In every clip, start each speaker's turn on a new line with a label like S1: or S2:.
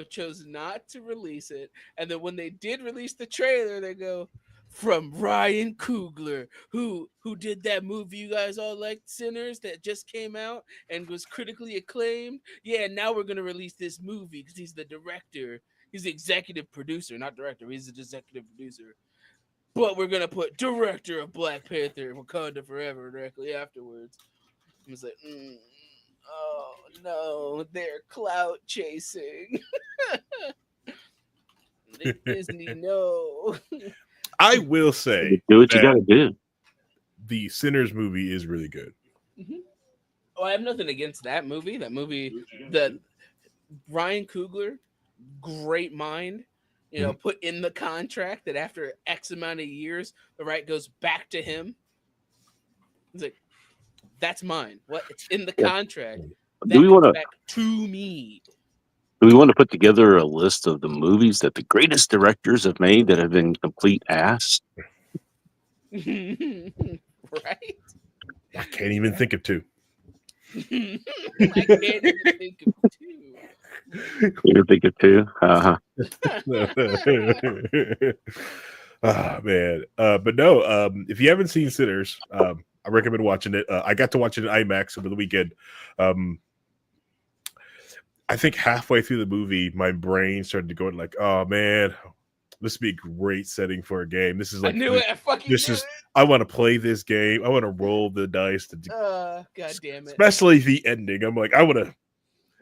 S1: chose not to release it. And then when they did release the trailer, they go, from Ryan Coogler, who did that movie you guys all liked, Sinners, that just came out and was critically acclaimed. Yeah, now we're gonna release this movie because he's the director. He's the executive producer, not director. He's the executive producer. But we're gonna put director of Black Panther and Wakanda Forever directly afterwards. I was like, oh no, they're clout chasing. Disney, no.
S2: I will say
S3: Do what you
S2: that
S3: gotta do.
S2: the Sinners movie is really good.
S1: Mhm. Oh, I have nothing against that movie. The Ryan Coogler, great mind. Put in the contract that after X amount of years, the right goes back to him. He's like, that's mine. What? It's in the
S3: Yeah.
S1: contract.
S3: Do
S1: That
S3: we
S1: comes
S3: want to?
S1: back to me.
S3: Do we want to put together a list of the movies that the greatest directors have made that have been complete ass?
S1: Right?
S2: I can't even think of two.
S1: I can't even think of two.
S3: You think of two?
S2: Oh man, but no. If you haven't seen Sinners, I recommend watching it. I got to watch it in IMAX over the weekend. I think halfway through the movie, my brain started to go like, "Oh man, this would be a great setting for a game. This is
S1: I
S2: like
S1: knew it. I fucking
S2: this
S1: knew
S2: is.
S1: it.
S2: I want to play this game. I want to roll the dice to,
S1: God damn it.
S2: especially the ending. I'm like, I want to.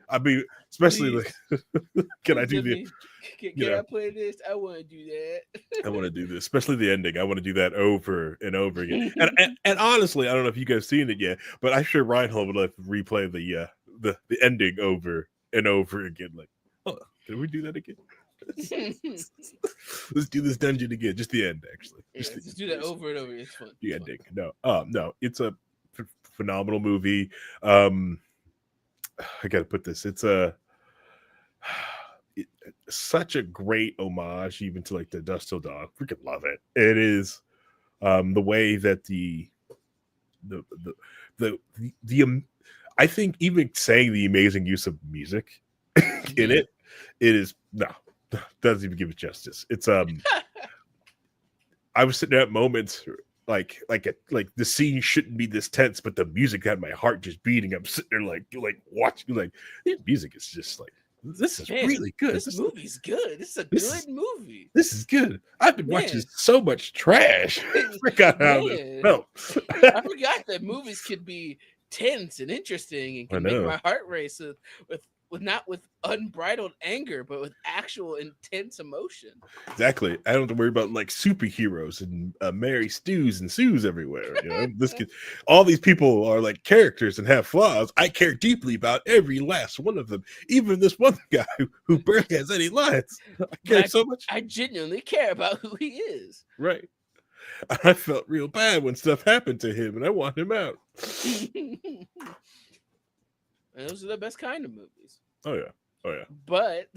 S2: I mean, especially
S1: Please.
S2: like, can I do
S1: Let
S2: the?
S1: me- Can I play this? I want to do
S2: I want to do this, especially the ending. I want to do that over and over again.
S1: that.
S2: And honestly, I don't know if you guys seen it yet, but I'm sure Reinhold would like to replay the ending over and over again. Like, oh, can we do that again? Let's do this dungeon again. Just the end, actually.
S1: Just do that over and over. It's fun.
S2: The
S1: It's
S2: ending. No, it's a phenomenal movie. I gotta put this. It's such a great homage, even to like the Dust Till Dawn. Freaking love it. It is the way that the I think even saying the amazing use of music in it is doesn't even give it justice. It's I was sitting there at moments like the scene shouldn't be this tense, but the music had my heart just beating. I'm sitting there like watching like this music is just like this is really good.
S1: This movie's good. This is a good movie.
S2: This is good. I've been watching so much trash. I forgot how this felt.
S1: I forgot that movies could be tense and interesting and can make my heart race with not with unbridled anger, but with actual intense emotion.
S2: Exactly. I don't have to worry about like superheroes and Mary Stews and Sues everywhere. You know, all these people are like characters and have flaws. I care deeply about every last one of them. Even this one guy who barely has any lines. I care so much.
S1: I genuinely care about who he is.
S2: Right. I felt real bad when stuff happened to him, and I want him out.
S1: And those are the best kind of movies.
S2: Oh yeah.
S1: But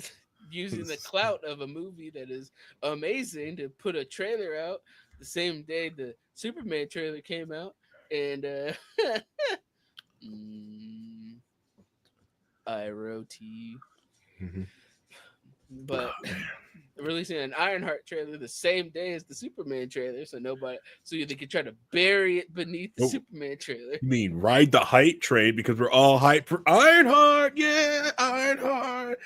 S1: using the clout of a movie that is amazing to put a trailer out the same day the Superman trailer came out, and IROT. But releasing an Ironheart trailer the same day as the Superman trailer, so they could try to bury it beneath the Superman trailer.
S2: You mean ride the hype train because we're all hyped for Ironheart? Yeah, Ironheart.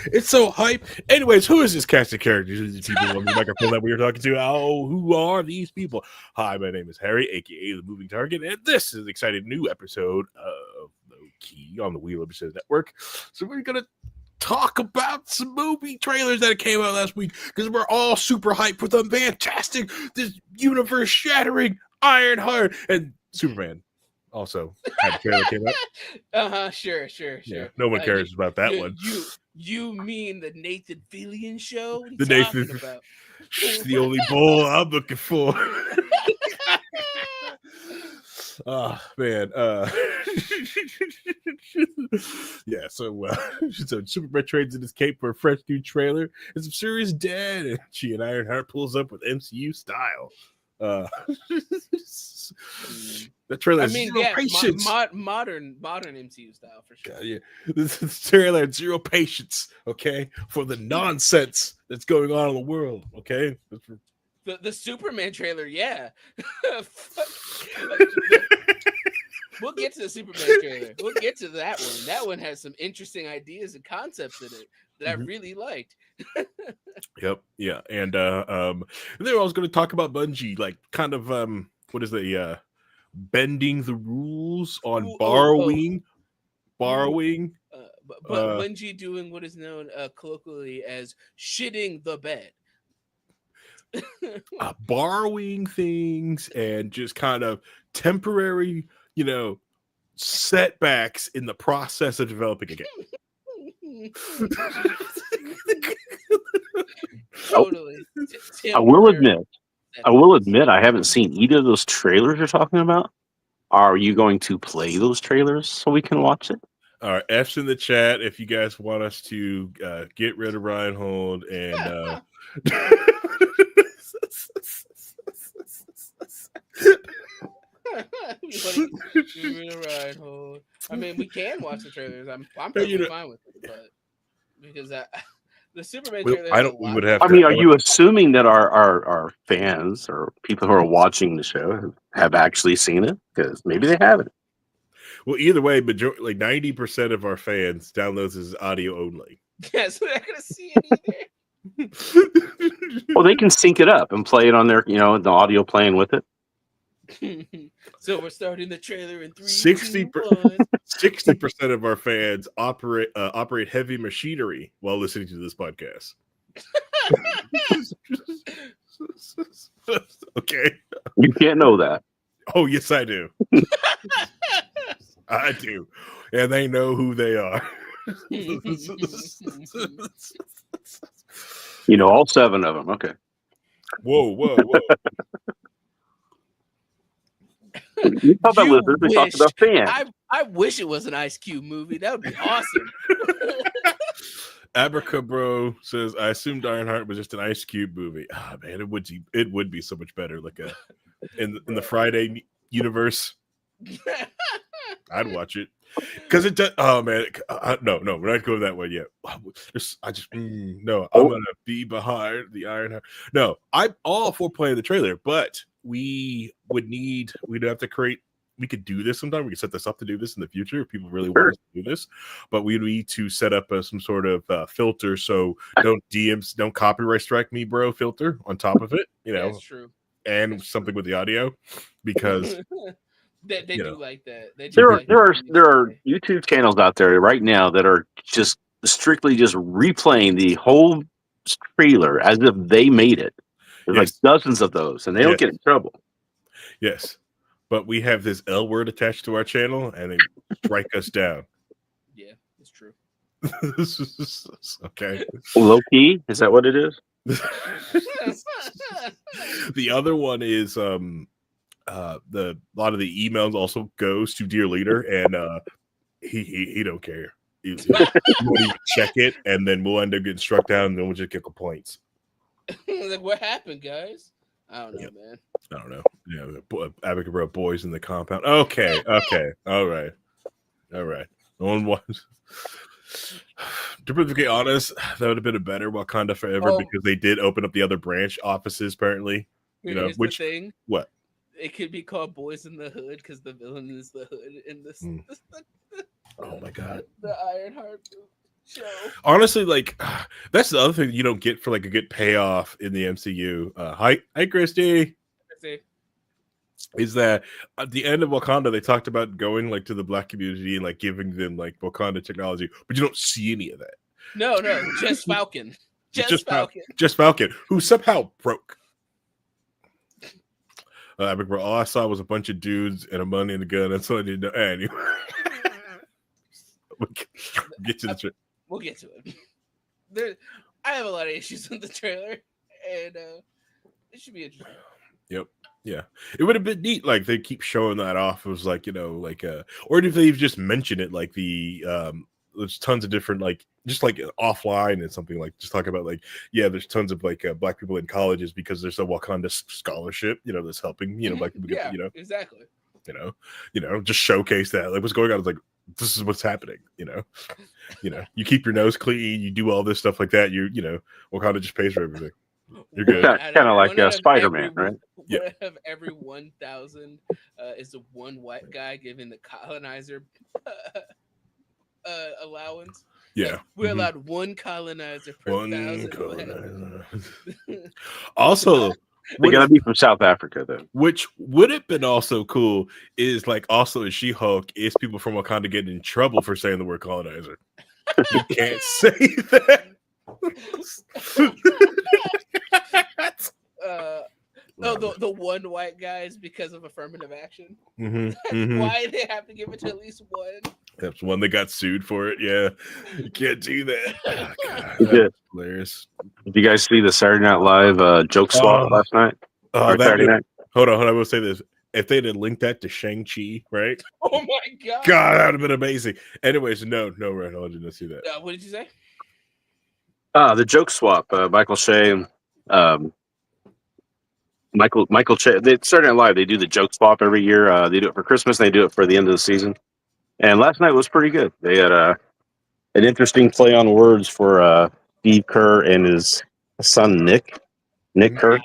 S2: It's so hype. Anyways, who is this cast of characters? These people on the microphone that we were talking to. Oh, who are these people? Hi, my name is Harry, aka the Moving Target, and this is an exciting new episode of Low Key on the Wheel Episode Network. So we're gonna talk about some movie trailers that came out last week because we're all super hyped for the fantastic, this universe shattering Ironheart and Superman. Also, had a trailer came out.
S1: Sure.
S2: Yeah, no one cares about that one.
S1: You mean the Nathan Fillion show? What are you
S2: the
S1: talking
S2: Nathan,
S1: about?
S2: the only bull I'm looking for. Oh man, yeah. So Superman trades in his cape for a fresh new trailer and some serious dead energy, and Ironheart pulls up with MCU style.
S1: Mm.
S2: The trailer
S1: I
S2: has
S1: mean,
S2: zero
S1: yeah,
S2: patience.
S1: modern MCU style for sure.
S2: Yeah, this trailer had zero patience. Okay, for the nonsense that's going on in the world. Okay.
S1: The Superman trailer, yeah. We'll get to the Superman trailer. We'll get to that one. That one has some interesting ideas and concepts in it that I
S2: Mhm.
S1: really liked.
S2: Yep. Yeah. And they were always going to talk about Bungie, like kind of what is the bending the rules on
S1: Ooh, oh.
S2: borrowing.
S1: But Bungie doing what is known colloquially as shitting the bed.
S2: Borrowing things and just kind of temporary, setbacks in the process of developing a game.
S1: Totally
S3: I will
S1: temporary
S3: admit,
S1: setbacks.
S3: I haven't seen either of those trailers you're talking about. Are you going to play those trailers so we can watch it?
S2: All right, F's in the chat if you guys want us to get rid of Reinhold and
S1: You want to give it a ride, hold. I mean, we can watch the trailers. I'm
S2: you
S1: perfectly
S2: know,
S1: fine with it, but because the Superman
S2: well,
S1: trailer
S2: I
S1: has a
S2: don't. We
S1: lot
S2: would
S1: to
S2: have
S3: I
S2: to.
S3: mean,
S1: say.
S3: are you assuming that our fans or people who are watching the show have actually seen it? Because maybe they haven't.
S2: Well, either way, like 90% of our fans downloads this audio only.
S1: Yeah, so they're not gonna see it either.
S3: Well, they can sync it up and play it on their, the audio playing with it.
S1: So we're starting the trailer in 3,
S2: 60
S1: 2, 1.
S2: 60% of our fans operate heavy machinery while listening to this podcast. Okay.
S3: You can't know that.
S2: Oh, yes, I do. I do. And they know who they are.
S3: All 7 of them. Okay.
S2: Whoa.
S3: We talk about
S1: You
S3: listeners. We talk
S1: wish
S3: about fans.
S1: I wish it was an Ice Cube movie. That would be awesome.
S2: Abraca Bro says, I assumed Ironheart was just an Ice Cube movie. Ah, man, it would be so much better. Like in the Friday universe, I'd watch it because it does. Oh man, no, we're not going that way yet. No. I'm gonna be behind the Ironheart. No, I'm all for playing the trailer, but we'd have to create. We could do this sometime. We could set this up to do this in the future if people really want us to do this. But we need to set up some sort of filter so don't copyright strike me, bro. Filter on top of it,
S1: That's true.
S2: and
S1: That's
S2: something
S1: true.
S2: with the audio because
S1: They do like that. They do
S3: There are
S1: like
S3: there
S1: that.
S3: are there are YouTube channels out there right now that are just strictly just replaying the whole trailer as if they made it. There's like
S2: yes,
S3: dozens of those, and they don't get in trouble.
S2: yes. But we have this L word attached to our channel, and they strike us down.
S1: Yeah, it's true.
S2: Okay.
S3: Low key, is that what it is?
S2: The other one is a lot of the emails also goes to Dear Leader, and he don't care. He won't even check it, and then we'll end up getting struck down, and then we'll just get complaints.
S1: Like, what happened, guys? I don't know,
S2: Yep.
S1: man.
S2: I don't know. Abigail boys in the compound. Okay. All right. No one wants. To be honest, that would have been a better Wakanda Forever because they did open up the other branch offices. Apparently,
S1: Here's the thing.
S2: What?
S1: It could be called Boys in the Hood because the villain is the hood in this.
S2: Oh my god,
S1: the Ironheart show.
S2: Honestly, like that's the other thing you don't get for like a good payoff in the MCU. Hi, Christy. Is that at the end of Wakanda they talked about going like to the black community and like giving them like Wakanda technology, but you don't see any of that.
S1: No, just Falcon. Just
S2: Falcon, who somehow broke. All I saw was a bunch of dudes and a money and a gun. That's all I didn't know. Anyway, we'll get to the trailer.
S1: We'll get to it. I have a lot of issues with the trailer, and it should be interesting.
S2: Yep. Yeah, it would have been neat. Like they keep showing that off. It was like or if they've just mentioned it, like the there's tons of different like just like offline and something like just talking about like there's tons of like black people in colleges because there's a Wakanda scholarship that's helping black people get
S1: exactly
S2: just showcase that like what's going on. It's like this is what's happening. You keep your nose clean, you do all this stuff like that. Wakanda just pays for everything. You're good.
S3: Kind of like Spider-Man, right?
S1: One out of every 1,000 is the one white guy giving the colonizer allowance.
S2: Yeah,
S1: like, we're allowed one colonizer per 1,000.
S2: Colonizer. Also,
S3: they gotta be from South Africa, though.
S2: Which would have been also cool is like also in She-Hulk is people from Wakanda getting in trouble for saying the word colonizer. You can't say that.
S1: The one white guy is because of affirmative action.
S2: Mm-hmm.
S1: Why they have to give it to at least one?
S2: That's one that got sued for it. Yeah, you can't do that. Oh, God, that's hilarious.
S3: Did you guys see the Saturday Night Live joke swap last night?
S2: Saturday night. Hold on. I will say this: if they had linked that to Shang-Chi, right?
S1: Oh my God!
S2: That would have been amazing. Anyways, no, Randall, I didn't see that.
S1: What did you say?
S3: The joke swap. Michael Shea, Michael Che. They Saturday Night Live. They do the joke swap every year. They do it for Christmas. And they do it for the end of the season. And last night was pretty good. They had an interesting play on words for Steve Kerr and his son Nick Kerr.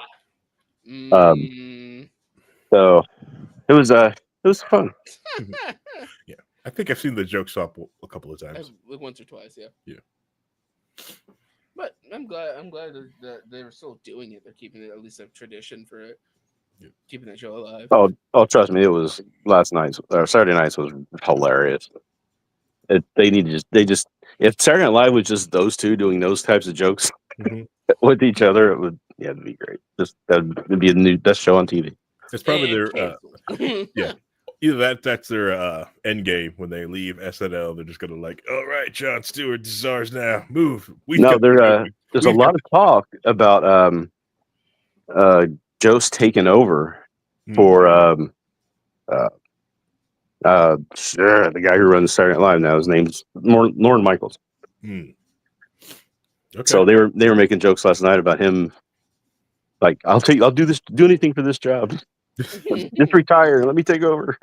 S3: So it was fun.
S2: Yeah, I think I've seen the joke swap a couple of times.
S1: Once or twice, yeah.
S2: Yeah.
S1: But I'm glad that they're still doing it. They're keeping it at least a tradition for it. Yeah. Keeping that show alive.
S3: Oh, trust me, it was Saturday nights was hilarious. If Saturday Night Live was just those two doing those types of jokes with each other, it'd be great. It'd be the new best show on TV.
S2: It's probably their either that's their end game when they leave SNL. They're just gonna like, all right, Jon Stewart, this is ours now. Move.
S3: There's a lot of talk about Joe's taking over for the guy who runs Saturday Night Live now. His name's Lorne Michaels. Okay. So they were making jokes last night about him. Like, I'll do anything for this job. Just retire. Let me take over.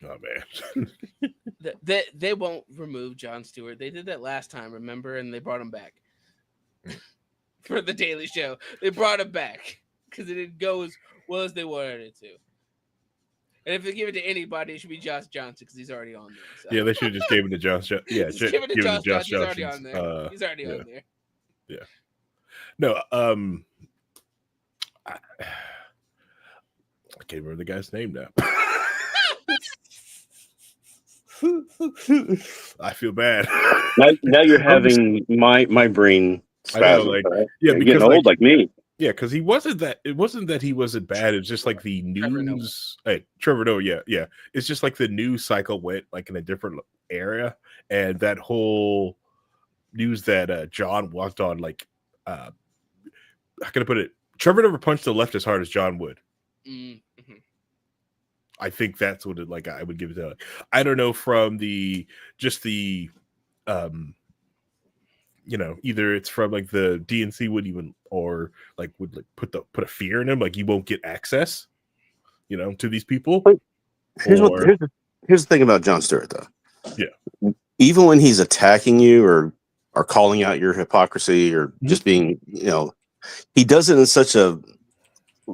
S2: Oh man.
S1: They won't remove Jon Stewart. They did that last time, remember? And they brought him back for the Daily Show. They brought him back because it didn't go as well as they wanted it to. And if they give it to anybody, it should be Josh Johnson because he's already on there. So.
S2: Yeah, they should have just gave it to Josh. Yeah,
S1: just give it to Josh Johnson. He's already on there. He's already on there.
S2: Yeah. No, I can't remember the guy's name now. I feel bad.
S3: Now you're having my brain spasm.
S2: Because
S3: getting old like me.
S2: Yeah, because he wasn't that. It wasn't that he wasn't bad. It's just like the news. Trevor Noah. Yeah. It's just like the news cycle went like in a different area, and that whole news that John walked on. Like, how can I put it? Trevor never punched the left as hard as John would.
S1: Mm-hmm.
S2: I think that's what it like. I would give it to. I don't know from either it's from like the DNC would even or like would like put a fear in him, like you won't get access, to these people.
S3: Here's the thing about Jon Stewart though.
S2: Yeah.
S3: Even when he's attacking you or calling out your hypocrisy or just being, he does it in such a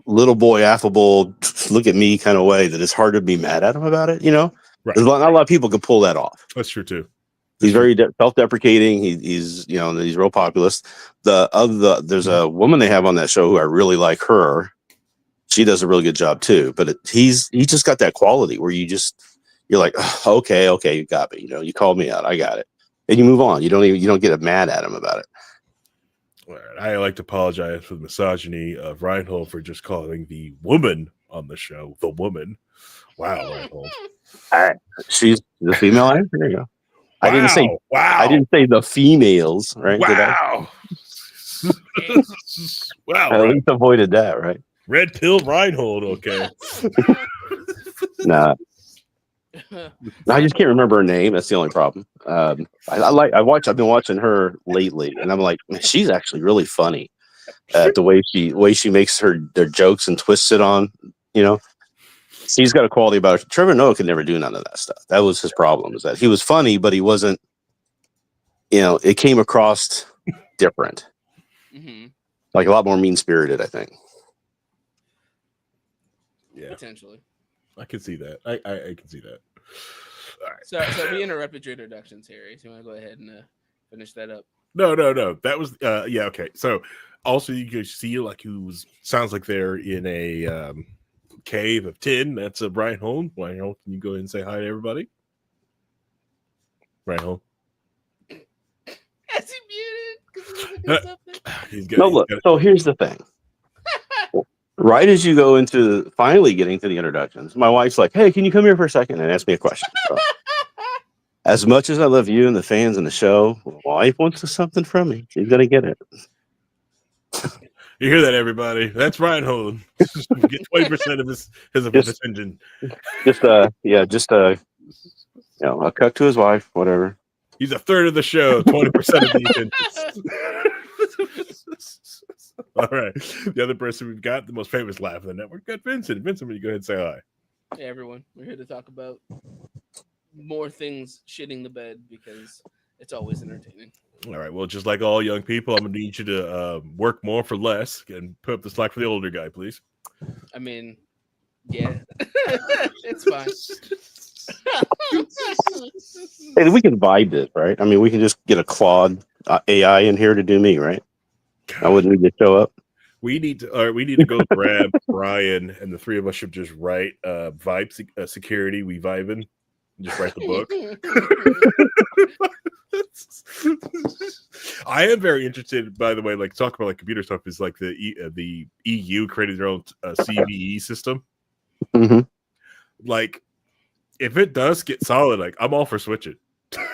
S3: little boy affable, look at me kind of way that it's hard to be mad at him about it.
S2: Right.
S3: Not a lot of people can pull that off.
S2: That's true too.
S3: He's very self-deprecating. He's he's real populist. There's a woman they have on that show who I really like her. She does a really good job too. But he's just got that quality where you're like, oh, okay, you got me. You called me out, I got it, and you move on. You don't get mad at him about it.
S2: Well, I like to apologize for the misogyny of Reinhold for just calling the woman on the show the woman. Wow, Reinhold.
S3: All right, she's the female. There you go.
S2: Wow,
S3: I didn't say the females, right?
S2: Wow. Wow.
S3: I at least avoided that, right?
S2: Red pill Reinhold, okay.
S3: Nah. I just
S1: Fuck.
S3: can't remember her name. That's the only problem. I've been watching her lately, and I'm like, man, she's actually really funny at the way she makes their jokes and twists it on. You know, she's got a quality about her. Trevor Noah could never do none of that stuff. That was his problem. Is that he was funny, but he wasn't. You know, it came across different,
S1: Hmm.
S3: like a lot more mean spirited. I think.
S2: Yeah,
S1: Potentially.
S2: I can see that. I can see that. All right.
S1: So we interrupted your introductions, Harry. So you want to go ahead and finish that up?
S2: No. That was yeah, okay. So also you can see like who's sounds like they're in a cave of tin. That's a Brian Holm. Brian Holm, can you go ahead and say hi to everybody? Brian Holm.
S1: Has he muted? Because he doesn't do
S2: Uh,
S1: something.
S3: No, look. So here's the thing. Right as you go into finally getting to the introductions, my wife's like, "Hey, can you come here for a second and ask me a question?" So, as much as I love you and the fans and the show, my wife wants something from me. She's gonna get it.
S2: You hear that, everybody? That's Brian Holm. Get 20% of his
S3: Just,
S2: attention.
S3: just a cut to his wife, whatever.
S2: He's a third of the show, 20% of the attention. All right. The other person we've got, the most famous laugh of the network, got Vincent. Vincent, will you go ahead and say hi?
S1: Hey everyone, we're here to talk about more things shitting the bed because it's always entertaining.
S2: All right. Well, just like all young people, I'm going to need you to work more for less and put up the slack for the older guy, please.
S1: I mean, yeah, it's fine.
S3: Hey, we can vibe this, right? I mean, we can just get a Claude AI in here to do me, right? I wouldn't need to show up.
S2: We need to go grab Brian, and the three of us should just write vibe security. We vibing, just write the book. I am very interested, by the way. Like talk about like computer stuff is like the EU created their own CVE system.
S3: Mm-hmm.
S2: Like, if it does get solid, like I'm all for switching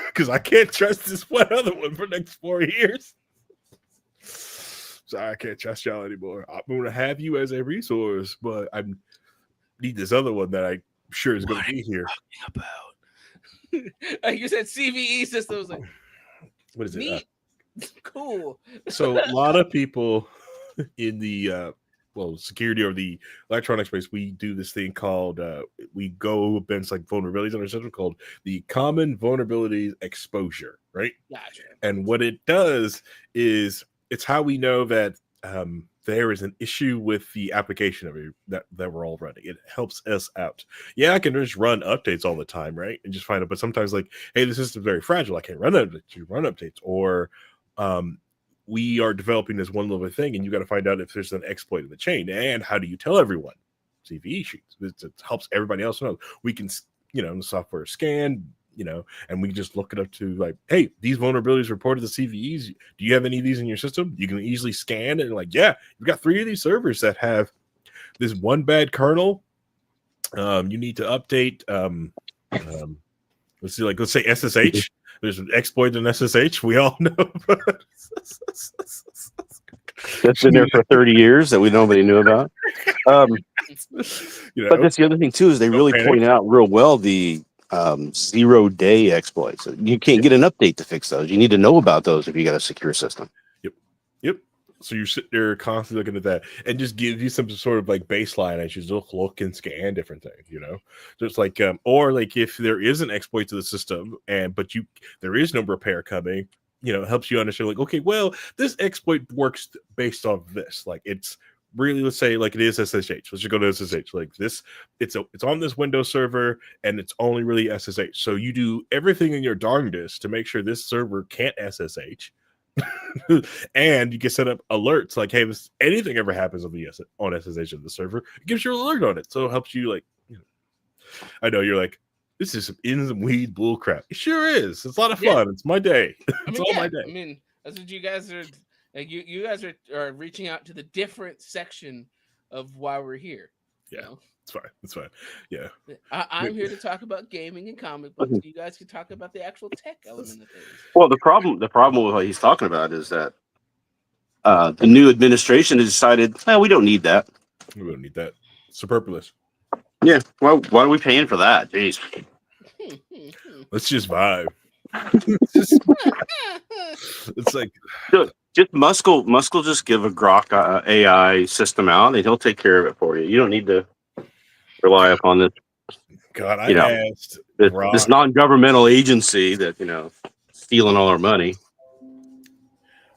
S2: because I can't trust this one other one for the next 4 years. Sorry, I can't trust y'all anymore. I'm going to have you as a resource, but I need this other one that I'm sure is going to be here.
S1: Like you said, CVE system was like,
S2: what is it?
S1: Neat. Cool.
S2: So a lot of people in the security or the electronic space, we do this thing called we go against like vulnerabilities in our system called the common vulnerabilities exposure, right?
S1: Gotcha.
S2: And what it does is it's how we know that there is an issue with the application of it that we're all running. It helps us out. Yeah, I can just run updates all the time, right? And just find out. But sometimes, like, hey, the system's very fragile. I can't run updates. Or we are developing this one little thing, and you got to find out if there's an exploit in the chain. And how do you tell everyone? CVE sheets. It helps everybody else know. We can, the software scan, and we just look it up to like, hey, these vulnerabilities reported to CVEs. Do you have any of these in your system? You can easily scan it and like, yeah, you've got 3 of these servers that have this one bad kernel. You need to update. Let's say SSH. There's an exploit in SSH. We all know.
S3: That's been there for 30 years that nobody knew about. But that's the other thing too is they really point out real well the 0-day exploits. You can't get an update to fix those. You need to know about those if you got a secure system.
S2: Yep. So you sit there constantly looking at that and just gives you some sort of like baseline as you look and scan different things, just like or like if there is an exploit to the system but there is no repair coming, it helps you understand like, okay, well, this exploit works based on this. Like it's really, let's say like it is SSH. Let's just go to SSH. Like this, it's on this Windows server and it's only really SSH. So you do everything in your darndest to make sure this server can't SSH. And you can set up alerts like, hey, if anything ever happens on SSH of the server, it gives you an alert on it. So it helps you like, I know you're like, this is some weed bull crap. It sure is. It's a lot of fun. It's my day. It's all my day.
S1: I mean, that's what you guys are like. You guys are reaching out to the different section of why we're here.
S2: Yeah, it's fine. Yeah,
S1: I'm here to talk about gaming and comic books. You guys can talk about the actual tech element of things.
S3: Well, the problem with what he's talking about is that the new administration has decided, we don't need that.
S2: We don't need that. Superfluous.
S3: Yeah. Well, why are we paying for that? Jeez.
S2: Let's just vibe. It's just, it's like,
S3: Just Musk will just give a Grok AI system out, and he'll take care of it for you. You don't need to rely upon this,
S2: God, I
S3: you know,
S2: asked
S3: this
S2: Grok.
S3: non-governmental agency that stealing all our money.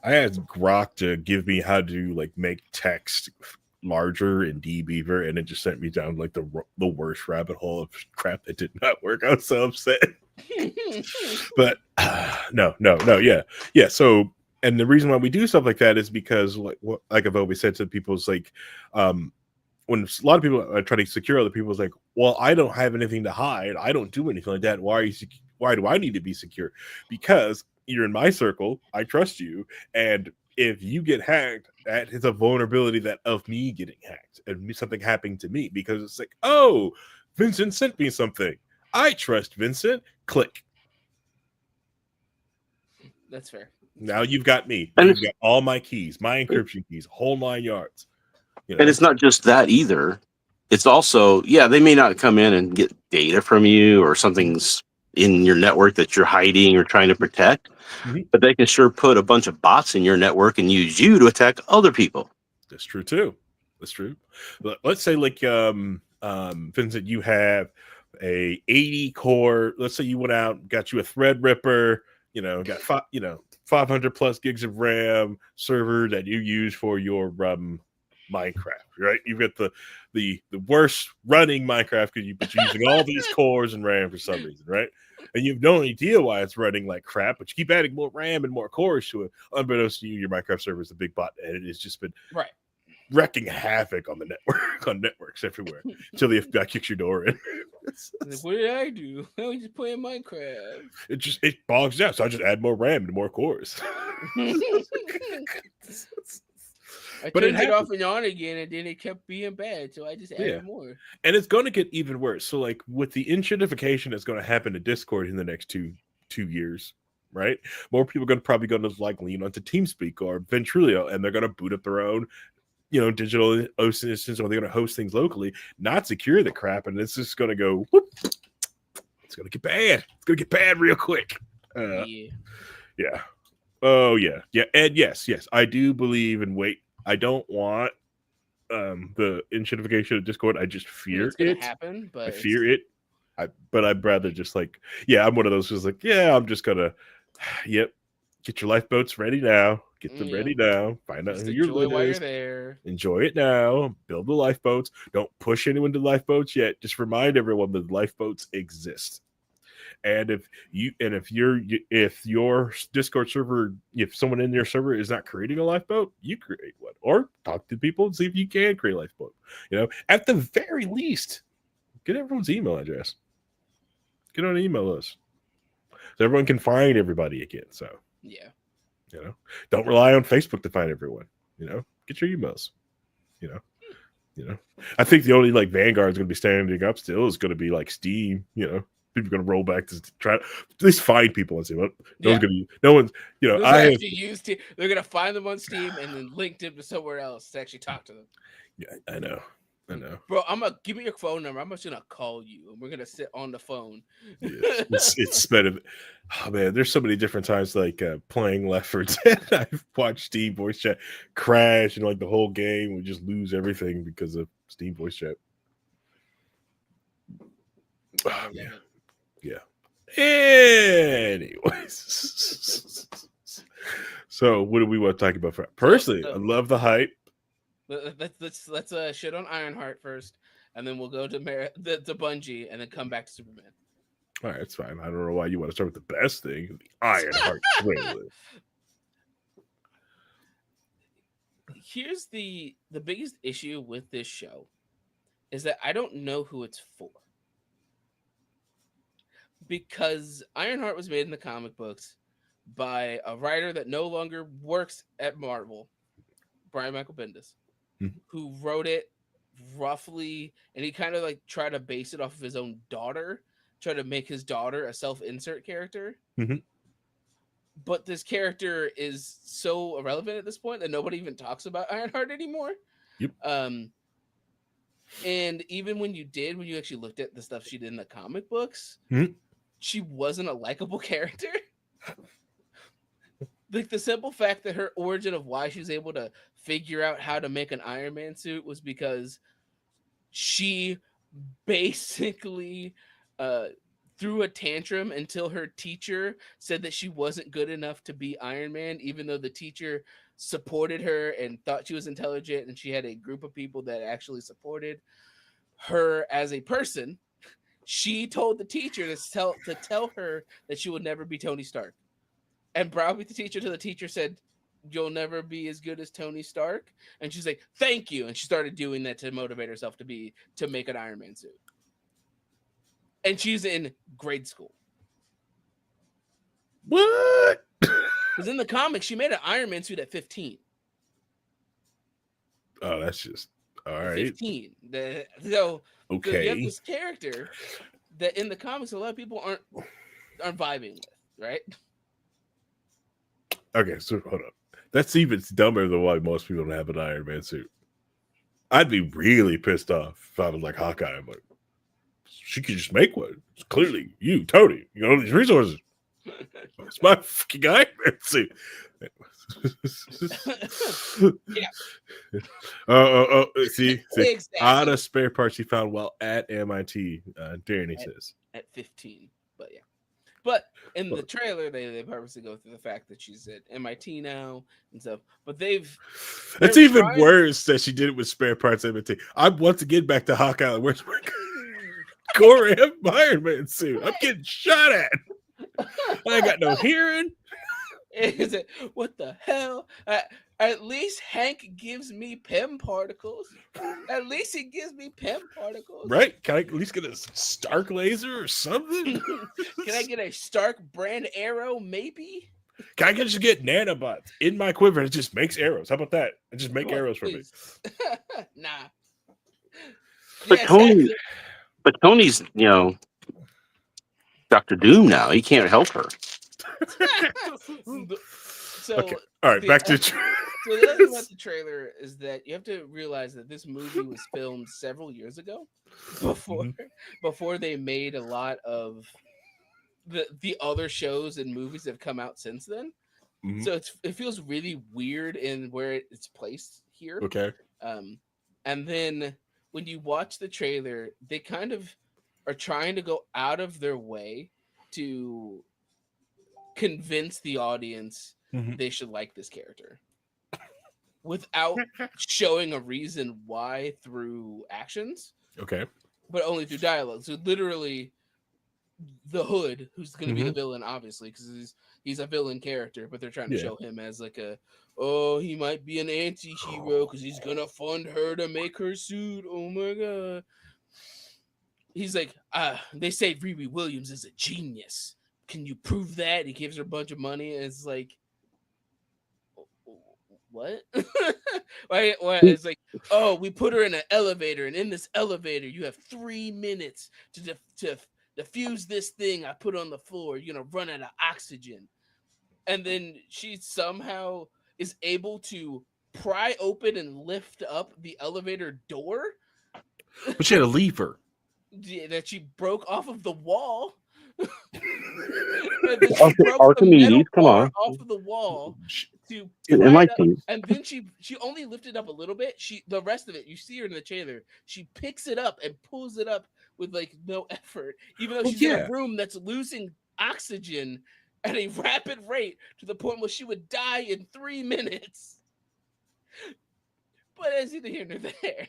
S2: I asked Grok to give me how to like make text larger in dbeaver, and it just sent me down like the worst rabbit hole of crap that did not work. I was so upset. But no, yeah. So, and the reason why we do stuff like that is because, like I've always said to people, is like, when a lot of people are trying to secure other people, is like, well, I don't have anything to hide. I don't do anything like that. Why do I need to be secure? Because you're in my circle. I trust you, and if you get hacked, that is a vulnerability that of me getting hacked and something happening to me, because it's like, oh, Vincent sent me something. I trust Vincent. Click.
S1: That's fair.
S2: Now you've got me.
S3: And
S2: You've got all my keys, my encryption keys, whole 9 yards.
S3: and it's not just that either. It's also, they may not come in and get data from you or something's in your network that you're hiding or trying to protect, but they can sure put a bunch of bots in your network and use you to attack other people.
S2: That's true too. That's true. Let's say like Vincent, you have a 80 core. Let's say you went out, got you a Threadripper. Got 500 plus gigs of RAM server that you use for your Minecraft, right? You've got the worst running Minecraft because you're using all these cores and RAM for some reason, right? And you have no idea why it's running like crap, but you keep adding more RAM and more cores to it. Unbeknownst to you, your Minecraft server is a big bot, and it has just been wrecking havoc on the network, on networks everywhere, until the FBI kicks your door in.
S1: What did I do? I was just playing Minecraft.
S2: It bogs down, so I just add more RAM and more cores.
S1: I turned it off and on again, and then it kept being bad, so I just added more.
S2: And it's going to get even worse. So, like with the inshentification that's going to happen to Discord in the next two years, right? More people are probably going to like lean onto TeamSpeak or Ventrilo, and they're going to boot up their own, digital instances, or they're going to host things locally, not secure the crap, and it's just going to go. Whoop, it's going to get bad. It's going to get bad real quick. Yeah. Oh yeah. And yes, I do believe and wait. I don't want the inshentification of Discord. I just fear
S1: it's gonna happen, but
S2: I fear it. But I'd rather just like, I'm one of those who's like, I'm just gonna, get your lifeboats ready now. Get them ready now. Find out who your lid
S1: while
S2: is.
S1: You're there.
S2: Enjoy it now. Build the lifeboats. Don't push anyone to lifeboats yet. Just remind everyone that lifeboats exist. And if your Discord server, if someone in your server is not creating a lifeboat, you create one, or talk to people and see if you can create a lifeboat. At the very least, get everyone's email address. Get on an email list so everyone can find everybody again. So don't rely on Facebook to find everyone. Get your emails. I think the only like Vanguard is going to be standing up still is going to be like Steam. People are going to roll back to try to at least find people and see what no one's
S1: they're going to find them on Steam and then link them to somewhere else to actually talk to them.
S2: Yeah, I know.
S1: Bro, I'm gonna give me your phone number. I'm just gonna call you and we're gonna sit on the phone.
S2: It's better. Oh man, there's so many different times like playing Left 4 Dead. I've watched Steam voice chat crash and like the whole game we just lose everything because of Steam voice chat. Oh, yeah. Anyways, so what do we want to talk about? Personally, I love the hype.
S1: Let's shit on Ironheart first, and then we'll go to Bungie, and then come back to Superman.
S2: All right, it's fine. I don't know why you want to start with the best thing, the Ironheart trailer.
S1: Here's the biggest issue with this show is that I don't know who it's for. Because Ironheart was made in the comic books by a writer that no longer works at Marvel, Brian Michael Bendis, who wrote it roughly, and he kind of like tried to base it off of his own daughter, try to make his daughter a self-insert character. But this character is so irrelevant at this point that nobody even talks about Ironheart anymore. And even when you actually looked at the stuff she did in the comic books, she wasn't a likable character. Like the simple fact that her origin of why she was able to figure out how to make an Iron Man suit was because she basically uh threw a tantrum until her teacher said that she wasn't good enough to be Iron Man, even though the teacher supported her and thought she was intelligent, and she had a group of people that actually supported her as a person. She told the teacher to tell her that she would never be Tony Stark, and browbeat the teacher till the teacher said, "You'll never be as good as Tony Stark." And she's like, "Thank you." And she started doing that to motivate herself to make an Iron Man suit. And she's in grade school.
S2: What?
S1: Because in the comics, she made an Iron Man suit at 15.
S2: Oh, that's just all
S1: At
S2: right.
S1: 15. So you have
S2: Okay.
S1: this character that in the comics a lot of people aren't vibing with, right?
S2: Okay, so hold up. That's even dumber than why most people don't have an Iron Man suit. I'd be really pissed off if I was like Hawkeye. I'm like, she could just make one. It's clearly you, Tony. You know these resources. It's my fucking Iron Man suit.
S1: Yeah.
S2: See,
S1: Exactly.
S2: out of spare parts he found while at MIT. Danny says
S1: At 15. But yeah. But in the trailer, they purposely go through the fact that she's at MIT now and stuff. But
S2: it's
S1: they're
S2: even
S1: trying
S2: worse that she did it with spare parts MIT. I'm once again back to Hawkeye. Where's my Corey Iron Man suit? I'm getting shot at. I got no hearing.
S1: Is it what the hell? At least Hank gives me PEM particles. At least he gives me PEM particles.
S2: Right? Can I at least get a Stark laser or something?
S1: Can I get a Stark brand arrow? Maybe.
S2: Can I just get nanobots in my quiver and it just makes arrows? How about that? And just make
S1: Come on,
S2: arrows for me.
S1: please. Nah.
S3: But
S1: Yes,
S3: Tony, but Tony's, Dr. Doom now. He can't help her.
S1: So
S2: okay. All right, back to
S1: so the other thing about the trailer is that you have to realize that this movie was filmed several years ago before they made a lot of the other shows and movies that have come out since then.
S2: Mhm.
S1: So it feels really weird in where it's placed here.
S2: Okay.
S1: And then when you watch the trailer, they kind of are trying to go out of their way to convince the audience they should like this character without showing a reason why through actions,
S2: Okay.
S1: but only through dialogue. So literally, the Hood, who's going to be the villain, obviously, because he's a villain character, but they're trying to show him as like he might be an anti-hero because he's gonna fund her to make her suit. Oh my god. He's like, they say Riri Williams is a genius. Can you prove that? He gives her a bunch of money, and it's like, what? It's like, oh, we put her in an elevator, and in this elevator, you have 3 minutes to diffuse this thing I put on the floor. You're gonna run out of oxygen, and then she somehow is able to pry open and lift up the elevator door.
S2: But she had a lever.
S1: That she broke off of the wall. And then she broke
S3: Archimedes,
S1: the metal
S3: come
S1: bar
S3: on.
S1: off of the wall to
S3: In
S1: pry
S3: my
S1: it up.
S3: team.
S1: And then she only lifted up a little bit. The rest of it, you see her in the trailer. She picks it up and pulls it up with like no effort, even though she's in a room that's losing oxygen at a rapid rate to the point where she would die in 3 minutes. But as neither here nor there.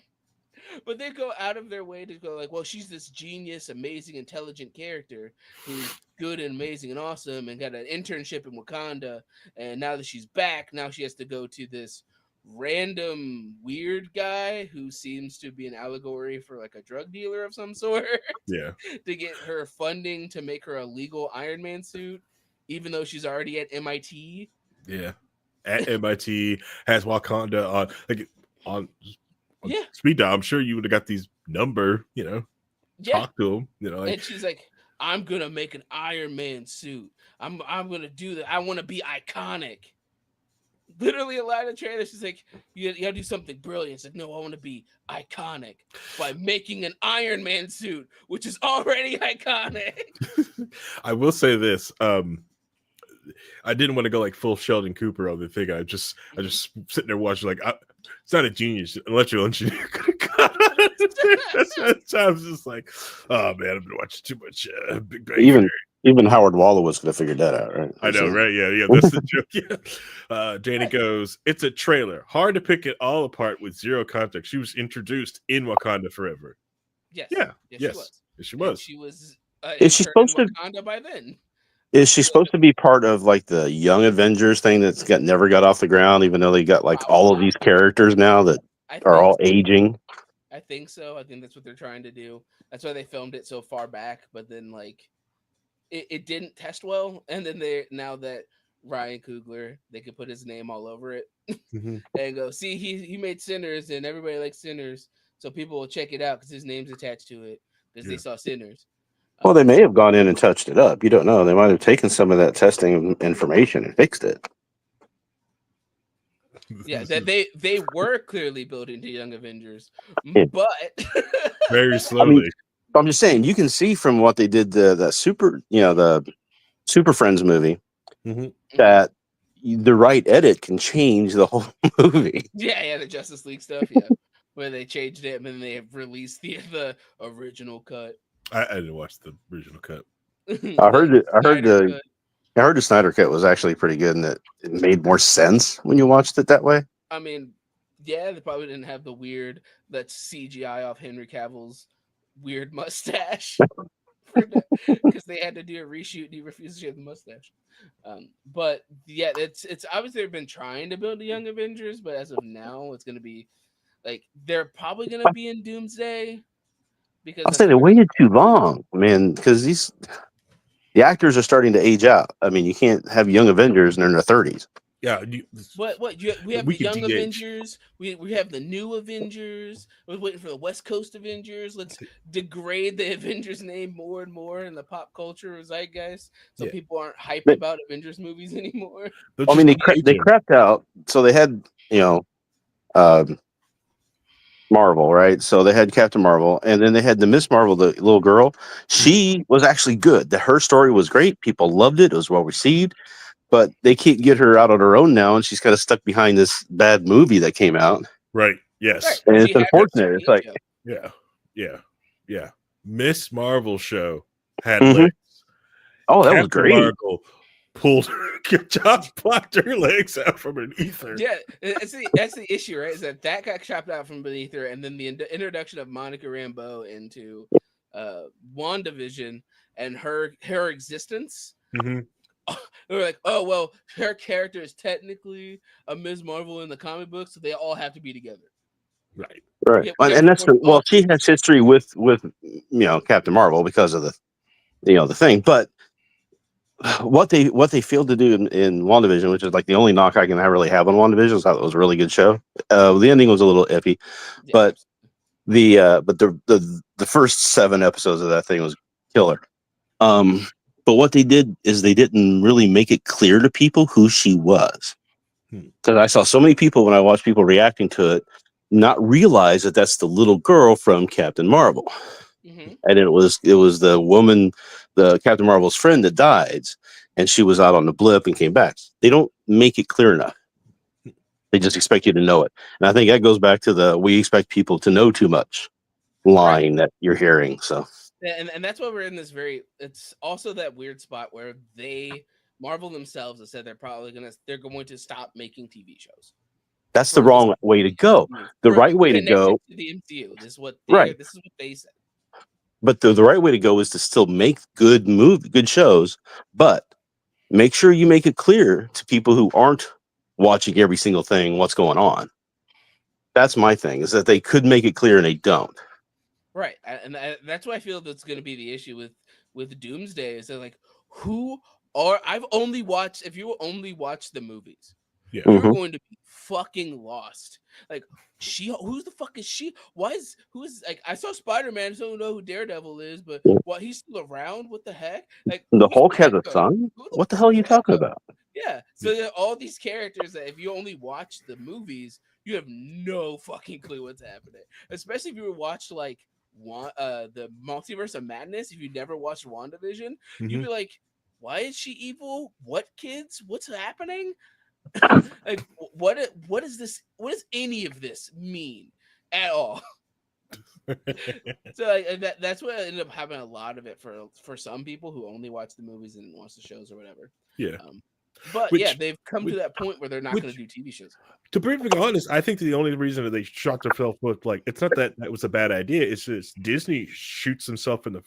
S1: But they go out of their way to go like, well, she's this genius, amazing, intelligent character who's good and amazing and awesome and got an internship in Wakanda. And now that she's back, now she has to go to this random weird guy who seems to be an allegory for like a drug dealer of some sort.
S2: Yeah.
S1: To get her funding to make her a legal Iron Man suit, even though she's already at MIT.
S2: Yeah. At MIT, has Wakanda on speed dial. I'm sure you would have got these number, talk to him,
S1: and she's like, I'm gonna make an Iron Man suit. I'm gonna do that. I want to be iconic. Literally a line of trailer. She's like, you gotta do something brilliant. It's like, no, I want to be iconic by making an Iron Man suit, which is already iconic.
S2: I will say this. I didn't want to go like full Sheldon Cooper on the thing. I just sitting there watching like it's not a genius electrical engineer. I was just like, oh man, I've been watching too much Big Bang Theory.
S3: Even Howard Wolowitz could have figured that out, right?
S2: I know, right? Yeah, that's the joke. Yeah. Danny goes, it's a trailer. Hard to pick it all apart with zero context. She was introduced in Wakanda Forever.
S1: Yes.
S2: Yeah.
S1: Yes,
S2: Yes.
S1: she was.
S2: Yes, she
S1: And
S2: was.
S1: she was
S3: Is she
S1: intern in
S3: supposed to?
S1: Wakanda by then.
S3: Is she supposed to be part of like the Young Avengers thing that's never got off the ground, even though they got like all of
S1: Probably.
S3: these characters now that
S1: I
S3: are
S1: think
S3: all aging?
S1: I think so. I think that's what they're trying to do. That's why they filmed it so far back. But then like it didn't test well. And then they now that Ryan Coogler, they could put his name all over it
S2: Mhm.
S1: and go, see, he made Sinners and everybody likes Sinners. So people will check it out because his name's attached to it because they
S2: Yeah.
S1: saw Sinners.
S3: Well, they may have gone in and touched it up. You don't know. They might have taken some of that testing information and fixed it.
S1: Yeah,
S2: This
S1: that
S2: is
S1: they were clearly building to Young Avengers,
S3: Yeah.
S1: but
S2: very
S3: I mean,
S2: slowly.
S3: I'm just saying, you can see from what they did the super, the Super Friends movie
S2: Mhm.
S3: that the right edit can change the whole movie.
S1: yeah, the Justice League stuff, yeah, where they changed it and then they have released the original cut,
S2: I didn't watch the original cut.
S3: I heard
S1: the
S3: it.
S1: Snyder cut.
S3: I heard the Snyder cut was actually pretty good, and that it made more sense when you watched it that way.
S1: I mean, yeah, they probably didn't have the weird that's CGI off Henry Cavill's weird mustache because they had to do a reshoot and he refused to shave the mustache. But yeah, it's obviously they've been trying to build the Young Avengers, but as of now, it's gonna be like they're probably gonna be in Doomsday because
S3: I'll
S1: that's
S3: say
S1: what
S3: they
S1: they're
S3: waited too long, man, because the actors are starting to age out. I mean, you can't have young Avengers and they're in their 30s.
S2: Yeah,
S1: We have
S2: we
S1: the
S2: could
S1: Young
S2: de-age.
S1: Avengers. We have the new Avengers. We're waiting for the West Coast Avengers. Let's degrade the Avengers name more and more in the pop culture zeitgeist, so
S2: Yeah,
S1: people aren't hyped
S3: But,
S1: about Avengers movies anymore.
S2: they'll
S3: I
S2: just
S3: mean,
S2: de-age
S3: they
S2: him.
S3: crapped out. So they had uh, Marvel, right? So they had Captain Marvel, and then they had the Miss Marvel, the little girl. She was actually good. Her story was great. People loved it. It was well received. But they can't get her out on her own now, and she's kind of stuck behind this bad movie that came out.
S2: Right.
S1: Right?
S2: Yes.
S3: And
S1: She
S3: it's
S1: had her
S3: unfortunate. It's like,
S1: cameo.
S2: Yeah. Yeah. Yeah. Miss Marvel show had
S3: mhm.
S2: legs.
S3: Oh, that was
S2: Captain
S3: great.
S2: Marvel pulled Josh plucked her legs out from underneath her.
S1: Yeah, that's the issue, right? Is that got chopped out from beneath her, and then the introduction of Monica Rambeau into WandaVision and her existence.
S2: Mm-hmm.
S1: They were like, oh well, her character is technically a Ms. Marvel in the comic books, so they all have to be together.
S2: Right.
S3: Right. And that's well, she has history with Captain Marvel because of the thing. But what they failed to do in WandaVision, which is like the only knock I can really have on WandaVision, is how it was a really good show. The ending was a little iffy,
S1: Yeah,
S3: but the first 7 episodes of that thing was killer. But what they did is they didn't really make it clear to people who she was. Because I saw so many people when I watched people reacting to it not realize that that's the little girl from Captain Marvel,
S1: mm-hmm.
S3: and it was the woman, the Captain Marvel's friend that died, and she was out on the blip and came back. They don't make it clear enough. They just expect you to know it, and I think that goes back to the "we expect people to know too much"
S1: Right.
S3: line that you're hearing. So
S1: And that's why we're in this it's also that weird spot where Marvel themselves have said they're going to stop making TV shows
S3: that's the
S1: for this
S3: wrong way to go. The
S1: for
S3: right way to
S1: connected
S3: go,
S1: to the MCU.
S3: right?
S1: This is what they said.
S3: But the right way to go is to still make good shows, but make sure you make it clear to people who aren't watching every single thing what's going on. That's my thing, is that they could make it clear and they don't.
S1: Right. That's why I feel that's going to be the issue with Doomsday is that like who are I've only watched if you only watch the movies.
S2: Yeah.
S1: you're
S3: Hmm.
S1: going to be fucking lost. Like, who's the fuck is she? Why is who is like I saw Spider-Man, so I don't know who Daredevil is, but what he's still around? What the heck? Like,
S3: The
S1: who's
S3: Hulk has a
S1: Echo?
S3: son.
S1: Who the
S3: What the hell are
S1: fuck is
S3: you talking
S1: Echo?
S3: about?
S1: Yeah.
S2: Yeah.
S1: So there are all these characters that if you only watch the movies, you have no fucking clue what's happening. Especially if you watched like the Multiverse of Madness. If you never watched WandaVision, you'd
S2: Hmm.
S1: be like, why is she evil? What kids? What's happening? Like what is this? What does any of this mean at all? So like, that's what ended up having a lot of it for some people who only watch the movies and watch the shows or whatever.
S2: Yeah.
S1: Um, but yeah,
S2: Which,
S1: they've come to
S2: which,
S1: that point where they're not going to
S2: which,
S1: do TV shows anymore.
S2: to be perfectly honest, I think the only reason that they shot themselves with like it's not that that was a bad idea. It's just Disney shoots himself in the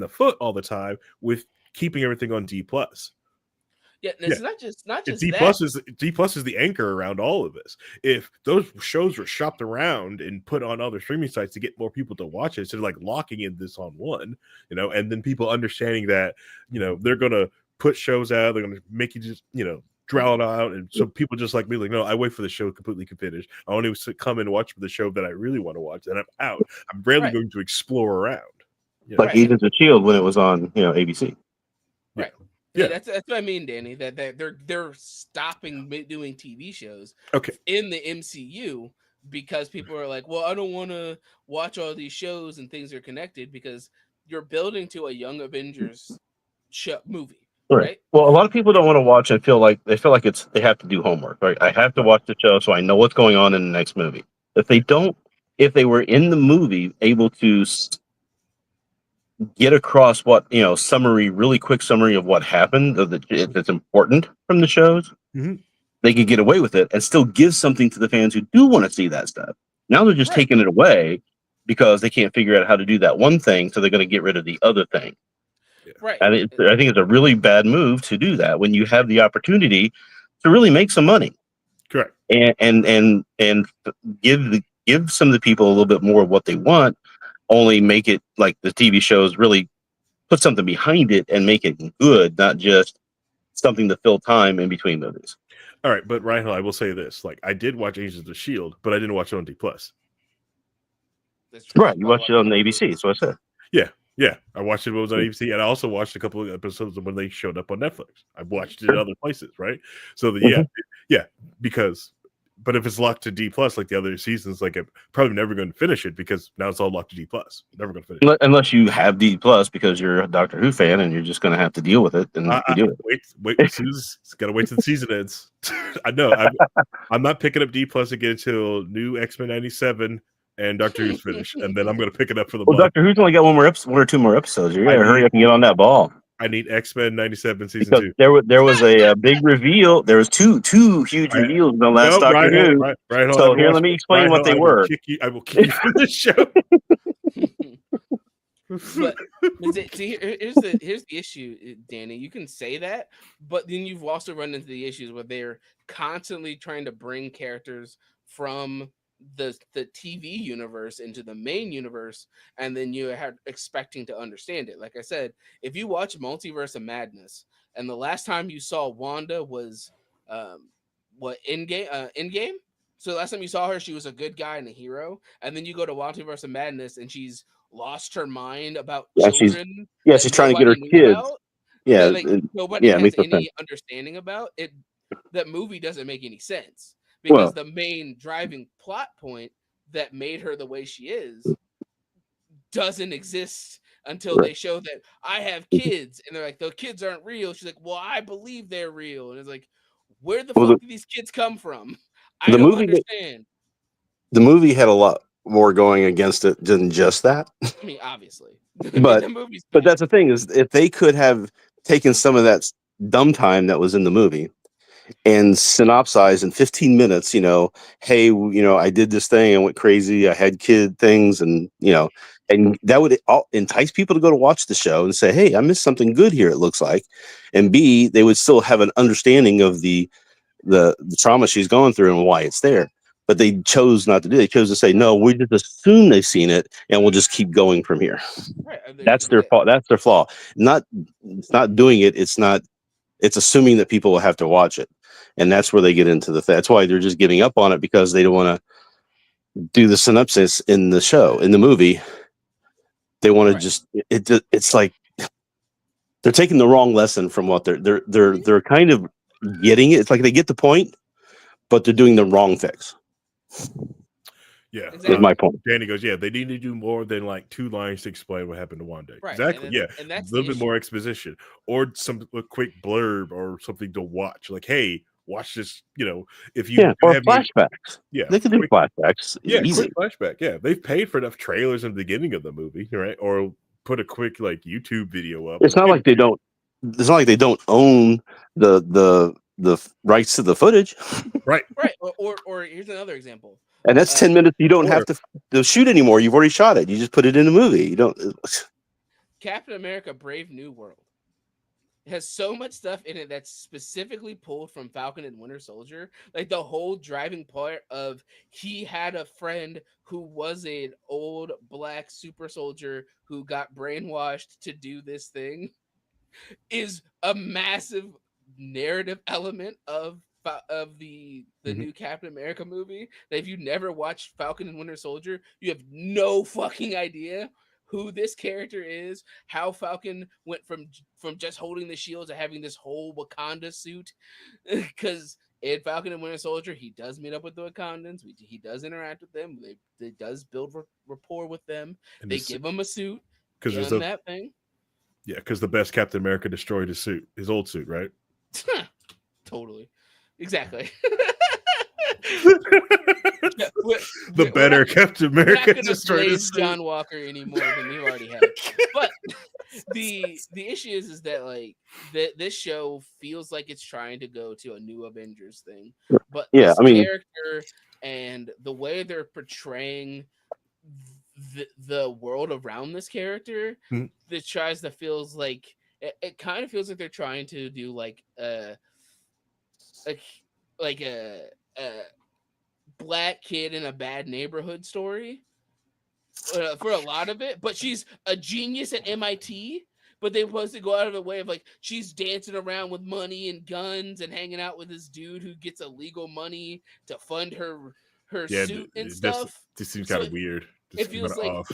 S2: foot all the time with keeping everything on D plus.
S1: Yeah, and
S2: Yeah,
S1: it's not
S2: and
S1: just that.
S2: D plus is the anchor around all of this. If those shows were shopped around and put on other streaming sites to get more people to watch it, instead of like locking in this on one, and then people understanding that they're gonna put shows out, they're gonna make you just draw it out, and so people just like me, like, no, I wait for the show completely to finish. I only come and watch for the show that I really want to watch, and I'm out. I'm rarely
S1: Right,
S2: going to explore around.
S3: Like
S1: right,
S3: Agents of Shield when it was on, ABC.
S2: Yeah,
S1: right. Yeah,
S2: yeah.
S1: that's what I mean, Danny. That they're stopping doing TV shows
S2: Okay.
S1: in the MCU because people are like, well, I don't want to watch all these shows and things are connected because you're building to a Young Avengers movie,
S3: Right.
S1: right?
S3: Well, a lot of people don't want to watch and feel like they have to do homework. Right. I have to
S2: Right.
S3: watch the show so I know what's going on in the next movie. If they don't, if they were in the movie able to get across what really quick summary of what happened, that's important from the shows,
S2: Mhm.
S3: they could get away with it and still give something to the fans who do want to see that stuff. Now they're just
S1: Right,
S3: taking it away because they can't figure out how to do that one thing, so they're going to get rid of the other thing.
S2: Yeah.
S1: right.
S3: And I think it's a really bad move to do that when you have the opportunity to really make some money
S2: Correct.
S3: and give some of the people a little bit more of what they want. Only make it like the TV shows really put something behind it and make it good, not just something to fill time in between movies.
S2: All right, but Ryan, I will say this: like, I did watch Agents of Shield, but I didn't watch it on D plus.
S1: That's true.
S3: Right,
S1: You
S3: you
S1: probably
S3: watched
S1: watch
S3: it on
S1: it
S3: the
S1: on
S3: ABC.
S1: Hulu.
S3: That's what I said.
S2: Yeah, yeah, I watched it when it was on ABC, and I also watched a couple of episodes when they showed up on Netflix. I watched it in other places, right? So
S3: Mhm.
S2: yeah, because. But if it's locked to D plus like the other seasons, like I'm probably never going to finish it because now it's all locked to D plus. Never going to finish it.
S3: Unless you have D plus because you're a Doctor Who fan and you're just going to have to deal with it, and you do
S2: Wait. As soon as got to wait till the season ends. I know. I'm not picking up D plus again until new X-Men 97 and Doctor Who's finished, and then I'm going to pick it up for the
S3: Well,
S2: month.
S3: Doctor Who's only got one or two more episodes. You
S2: I
S3: gotta hurry
S2: need
S3: up and get on that ball
S2: I need X-Men 97 season
S3: because
S2: 2.
S3: there was a big reveal. There was two huge reveals in the last
S2: No,
S3: Doctor Who.
S2: Ryan, I
S3: So
S2: haven't
S3: here, let
S2: watched
S3: me
S2: it.
S3: explain what they
S2: I will
S3: were.
S2: kick you. I will kick you from the show.
S1: But see, here's the issue, Danny. You can say that, but then you've also run into the issues where they're constantly trying to bring characters from the TV universe into the main universe, and then you are expecting to understand it. Like I said, if you watch Multiverse of Madness, and the last time you saw Wanda was what in game. So the last time you saw her, she was a good guy and a hero, and then you go to Multiverse of Madness, and she's lost her mind about
S3: Yeah,
S1: children
S3: she's
S1: that
S3: trying to get her
S1: nobody knew
S3: kids.
S1: about,
S3: Yeah,
S1: that like nobody
S3: yeah, it
S1: has
S3: makes no sense.
S1: any understanding about it. That movie doesn't make any sense because
S3: Well,
S1: the main driving plot point that made her the way she is doesn't exist until
S3: right.
S1: they show that I have kids, and they're like, the kids aren't real. She's like, well, I believe they're real, and it's like, where the
S3: Well,
S1: fuck do these kids come from? I
S3: the
S1: don't
S3: movie
S1: understand.
S3: the movie had a lot more going against it than just that.
S1: I mean, obviously, I mean,
S3: But
S1: the movie's
S3: but that's
S1: bad.
S3: the thing is if they could have taken some of that dumb time that was in the movie and synopsize in 15 minutes, hey, I did this thing, I went crazy, I had kid things, and that would entice people to go to watch the show and say, hey, I missed something good here, it looks like. And B, they would still have an understanding of the trauma she's going through and why it's there. But they chose not to do. They chose to say, no, we just assume they've seen it, and we'll just keep going from here.
S1: Right?
S3: That's their fault. That's their flaw. Not, it's not doing it. It's not. It's assuming that people will have to watch it. and that's where they get into that's why they're just giving up on it, because they don't want to do the synopsis in the show, in the movie. They want to
S1: Right.
S3: just it's like they're taking the wrong lesson from what they're kind of getting it. It's like they get the point, but they're doing the wrong fix.
S2: Yeah,
S3: Is my point.
S2: Danny goes, yeah, they need to do more than like 2 lines to explain what happened to Wanda.
S1: Right.
S2: Exactly.
S1: And
S2: Yeah,
S1: that's
S2: a little bit more exposition, or a quick blurb or something to watch. Like, hey, watch this. If you
S3: or
S2: have
S3: flashbacks.
S2: yeah,
S3: They can do flashbacks.
S2: Yeah,
S3: easy.
S2: quick flashback. Yeah, they've paid for enough trailers in the beginning of the movie, right? Or put a quick like YouTube video up.
S3: It's not like they don't. It's not like they don't own the rights to the footage.
S2: Right.
S1: Or here's another example.
S3: And that's 10 minutes. You don't have to shoot anymore. You've already shot it. You just put it in a movie. You don't.
S1: Captain America: Brave New World. It has so much stuff in it that's specifically pulled from Falcon and Winter Soldier. Like the whole driving part of he had a friend who was an old black super soldier who got brainwashed to do this thing is a massive narrative element of the new Captain America movie. That if you never watched Falcon and Winter Soldier, you have no fucking idea who this character is, how Falcon went from just holding the shield to having this whole Wakanda suit. Because in Falcon and Winter Soldier, he does meet up with the Wakandans. He does interact with them. They does build rapport with them. And they give him a suit. Give him that thing.
S2: Yeah, because the best Captain America destroyed his old suit, right?
S1: Totally. Exactly.
S2: The better Captain America
S1: destroyed his suit. John Walker anymore than we already have. But the issue is that like this show feels like it's trying to go to a new Avengers thing. But this character and the way they're portraying the world around this character that tries to feels like it kind of feels like they're trying to do like a black kid in a bad neighborhood story for a lot of it, but she's a genius at MIT. But they supposed to go out of the way of like she's dancing around with money and guns and hanging out with this dude who gets illegal money to fund her suit and stuff.
S2: This seems kind of weird.
S1: It feels like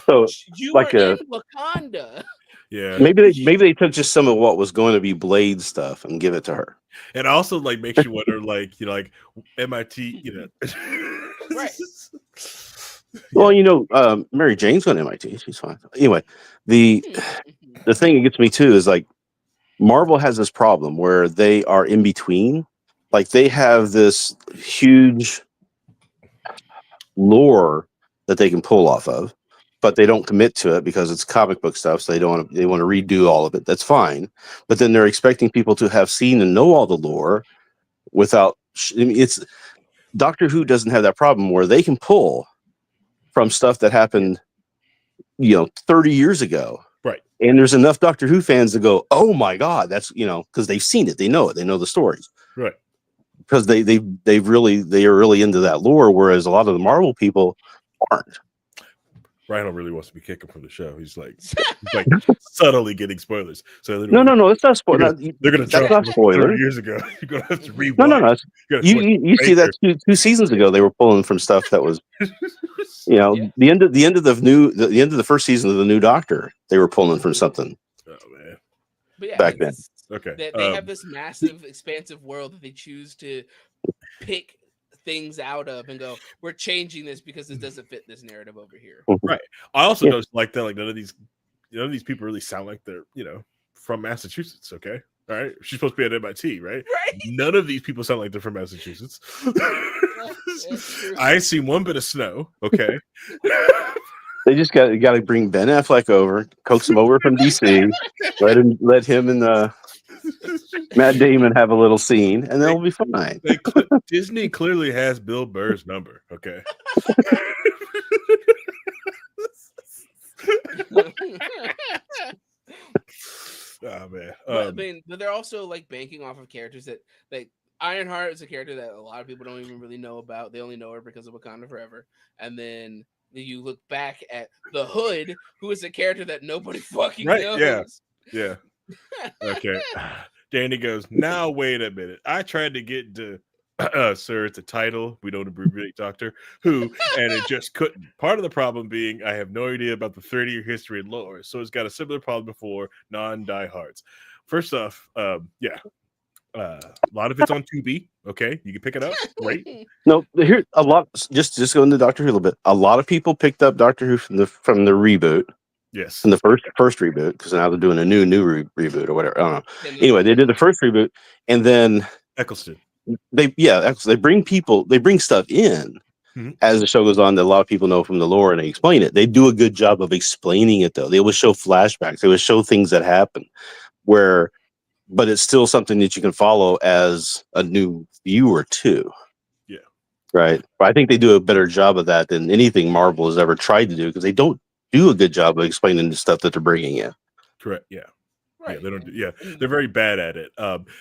S1: you
S3: like
S1: were in Wakanda.
S2: Yeah,
S3: maybe they took just some of what was going to be Blade stuff and give it to her.
S2: It also like makes you wonder, like like MIT,
S1: right?
S3: Well, Mary Jane's going to MIT. She's fine. Anyway, the thing that gets me too is like Marvel has this problem where they are in between. Like they have this huge lore that they can pull off of, but they don't commit to it because it's comic book stuff. So they want to redo all of it. That's fine. But then they're expecting people to have seen and know all the lore without. It's Doctor Who doesn't have that problem where they can pull from stuff that happened, 30 years ago.
S2: Right.
S3: And there's enough Doctor Who fans to go, oh my God, that's, because they've seen it. They know it. They know the stories.
S2: Right.
S3: Because they are really into that lore, whereas a lot of the Marvel people aren't.
S2: Rhino really wants to be kicking from the show. He's like subtly getting spoilers. So
S3: no, it's not spoiler.
S2: They're going to
S3: jump not spoiler.
S2: 30 years ago. You're going to have to rewind.
S3: No. You see that two seasons ago they were pulling from stuff that was, the end of the first season of the new Doctor. They were pulling from something.
S2: Oh man.
S1: But yeah,
S2: back
S3: then.
S2: Okay.
S1: They have this massive, expansive world that they choose to pick things out of and go, we're changing this because this doesn't fit this narrative over here.
S2: Right. I also noticed like that, like none of these people really sound like they're, from Massachusetts. Okay. All right. She's supposed to be at MIT, right?
S1: Right.
S2: None of these people sound like they're from Massachusetts. I ain't seen one bit of snow. Okay.
S3: They just got to bring Ben Affleck over, coax him over from DC, let him and Matt Damon have a little scene, and they'll be fine.
S2: Disney clearly has Bill Burr's number. Okay. Oh man.
S1: But they're also like banking off of characters that like Ironheart is a character that a lot of people don't even really know about. They only know her because of Wakanda Forever. And then you look back at the Hood, who is a character that nobody fucking knows.
S2: Yeah. Okay. Danny goes, now wait a minute. I tried to get to sir, it's a title. We don't abbreviate Doctor Who, and it just couldn't. Part of the problem being I have no idea about the 30-year history and lore, so it's got a similar problem before non-diehards. First off, a lot of it's on Tubi. Okay, you can pick it up. Great.
S3: No, here a lot. Just going to Doctor Who a little bit. A lot of people picked up Doctor Who from the reboot,
S2: Yes.
S3: from the first reboot, because now they're doing a new reboot or whatever. I don't know.
S1: Yeah,
S3: Anyway, they did the first reboot, and then
S2: Eccleston.
S3: they bring stuff in
S2: Mhm.
S3: as the show goes on that a lot of people know from the lore, and they explain it. They do a good job of explaining it, though. They will show flashbacks. They will show things that happen but it's still something that you can follow as a new viewer too.
S2: Yeah.
S3: Right. But I think they do a better job of that than anything Marvel has ever tried to do, because they don't do a good job of explaining the stuff that they're bringing in.
S2: Correct. Yeah.
S1: Right.
S2: Yeah. They don't. They're very bad at it.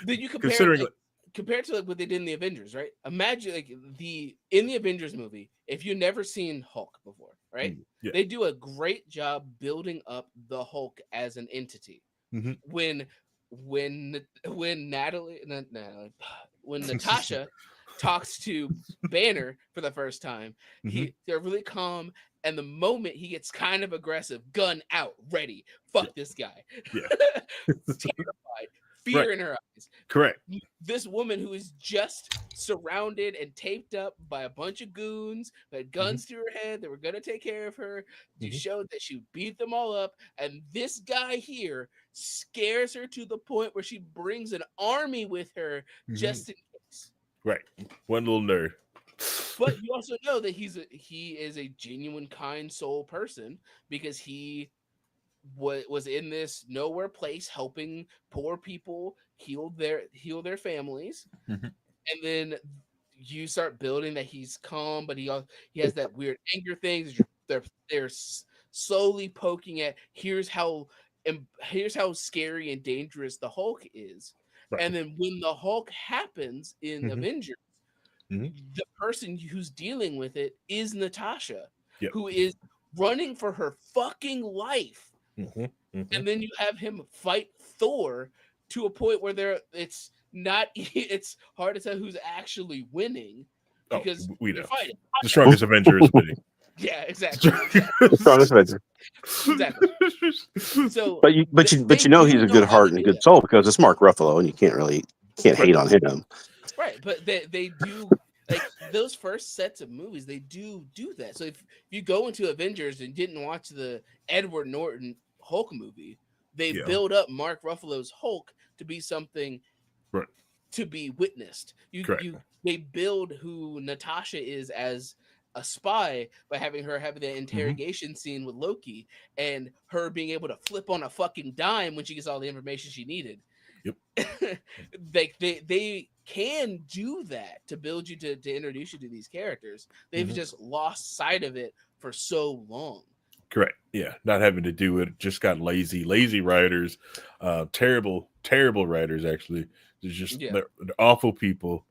S1: Did you compare
S2: Considering
S1: compared to like what they did in the Avengers, right? Imagine like in the Avengers movie, if you've never seen Hulk before, right?
S2: yeah.
S1: They do a great job building up the Hulk as an entity.
S2: Mhm.
S1: When Natasha talks to Banner for the first time, they're really calm, and the moment he gets kind of aggressive, gun out, ready, fuck this guy.
S2: Yeah.
S1: Terrified, fear in her eyes.
S2: Correct.
S1: This woman who is just surrounded and taped up by a bunch of goons who had guns to her head that were going to take care of her. You showed that she beat them all up. And this guy here scares her to the point where she brings an army with her just in case.
S2: Right. One little nerd.
S1: But you also know that he is a genuine, kind soul person, because he was in this nowhere place helping poor people heal their families. And then you start building that he's calm, but he has that weird anger thing. They're slowly poking at here's how scary and dangerous the Hulk is.
S2: Right.
S1: And then when the Hulk happens in Avengers, the person who's dealing with it is Natasha, who is running for her fucking life. And then you have him fight Thor to a point where it's hard to tell who's actually winning, because
S2: we know
S1: fighting.
S2: The strongest Avenger is winning.
S1: Yeah, exactly.
S3: Strongest Avenger.
S1: Exactly. So,
S3: but you know he's a good heart and a good soul, because it's Mark Ruffalo, and you can't hate on him.
S1: Right, but they do. Like those first sets of movies, they do that. So if you go into Avengers and didn't watch the Edward Norton Hulk movie, they build up Mark Ruffalo's Hulk to be something to be witnessed. They build who Natasha is as a spy by having her having the interrogation scene with Loki, and her being able to flip on a fucking dime when she gets all the information she needed. They can do that to build you to introduce you to these characters. They've just lost sight of it for so long.
S2: Correct. Yeah, not having to do it. Just got lazy writers, terrible writers. Actually, they're awful people.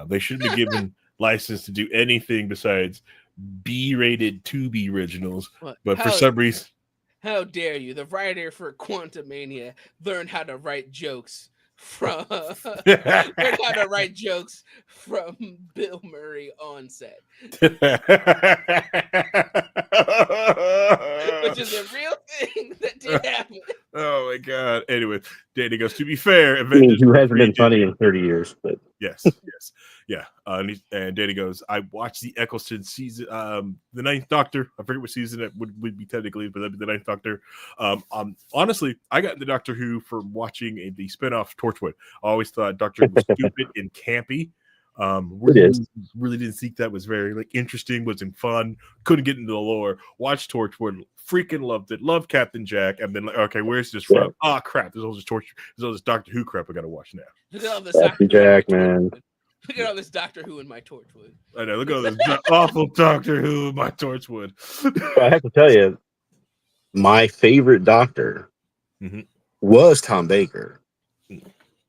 S2: They shouldn't be given license to do anything besides B-rated Tubi originals. But for some reason,
S1: how dare you? The writer for Quantumania learned how to write jokes from Bill Murray on set, which is a real thing that did happen.
S2: Oh my god! Anyway, Danny goes. To be fair, Avengers
S3: who hasn't been funny in 30 years, but
S2: yes, yeah. And Danny goes. I watched the Eccleston season, the Ninth Doctor. I forget what season it would be technically, but that'd be the Ninth Doctor. Honestly, I got into Doctor Who from watching the spinoff Torchwood. I always thought Doctor Who was stupid and campy. Really didn't think that was very interesting, wasn't fun, couldn't get into the lore. Watched Torchwood, freaking loved it, loved Captain Jack, and then okay, where's this from? Oh crap, there's all this Doctor Who crap I gotta watch now.
S1: Look at all this
S3: Captain Jack, man.
S1: Look at all this Doctor Who in my Torchwood.
S2: I know, look at all this awful Doctor Who in my Torchwood.
S3: I have to tell you, my favorite Doctor was Tom Baker,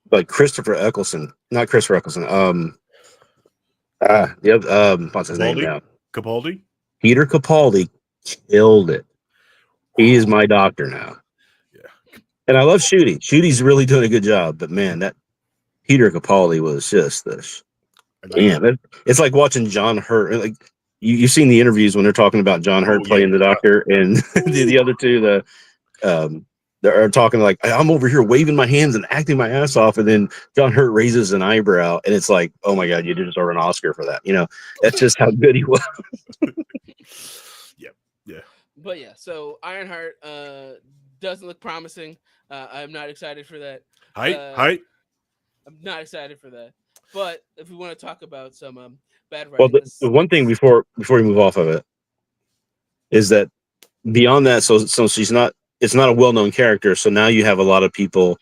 S3: but Christopher Eccleston, not Christopher Eccleston, what's his name now?
S2: Capaldi?
S3: Peter Capaldi killed it. He is my Doctor now.
S2: Yeah.
S3: And I love Shooty. Shooty's really doing a good job, but man, that Peter Capaldi was just this.
S2: And I,
S3: Man, it's like watching John Hurt. Like you've seen the interviews when they're talking about John Hurt
S2: oh yeah,
S3: playing the
S2: yeah.
S3: doctor, and the
S2: Ooh.
S3: other two, um, they're talking like I'm over here waving my hands and acting my ass off, and then John Hurt raises an eyebrow, and it's like, oh my god, you deserve an Oscar for that. That's just how good he was.
S2: Yeah, yeah.
S1: But yeah, so Ironheart doesn't look promising. I'm not excited for that.
S2: Height,
S1: Uh,
S2: height.
S1: I'm not excited for that. But if we want to talk about some bad
S3: Well,
S1: writing,
S3: the one thing before we move off of it is that beyond that, so she's not. It's not a well known character, so now you have a lot of people.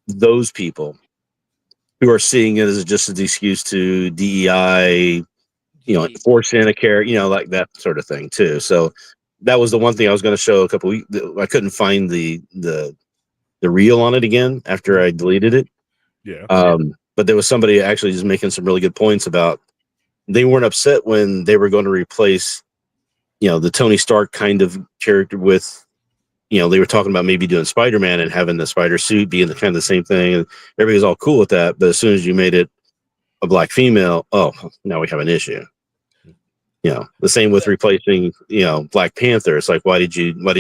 S3: Those people who are seeing it as just an excuse to DEI, force in a character, like that sort of thing too. So that was the one thing I was going to show a couple weeks. I couldn't find the reel on it again after I deleted it.
S2: Yeah.
S3: But there was somebody actually just making some really good points about they weren't upset when they were going to replace, the Tony Stark kind of character with, they were talking about maybe doing Spider-Man and having the spider suit being the kind of the same thing. And everybody's all cool with that. But as soon as you made it a black female, oh, now we have an issue. The same with
S1: the
S3: replacing, Black Panther. It's like, why didn't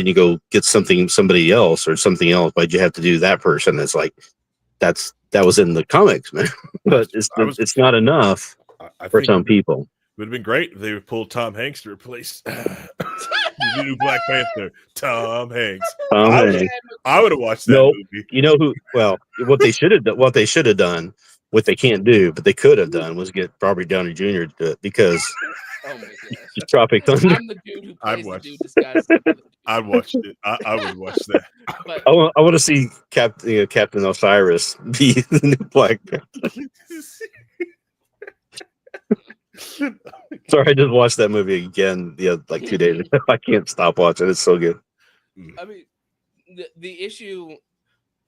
S3: you go get somebody else or something else? Why'd you have to do that person? It's like, that was in the comics, man. But
S2: I was.
S3: it's not enough
S2: I
S3: for
S2: think
S3: some people.
S2: would have been great if they would pull Tom Hanks to replace the new Black Panther, Tom Hanks.
S3: Tom
S2: I would
S3: Hanks.
S2: I would have watched that
S3: No,
S2: movie.
S3: you know who? Well, what they should have done, what they can't do, but they could have done was get Robert Downey Jr. to do it because
S1: oh my gosh,
S3: Tropic Thunder.
S1: I'm the dude who
S2: I'd
S1: plays the
S2: watch.
S1: dude disguised as the dude.
S2: I watched it. I would watch that.
S1: But
S3: I want to see Captain Osiris be the new Black Panther. Sorry, I just watched that movie again like 2 days ago. I can't stop watching. It's so good.
S1: I mean, the issue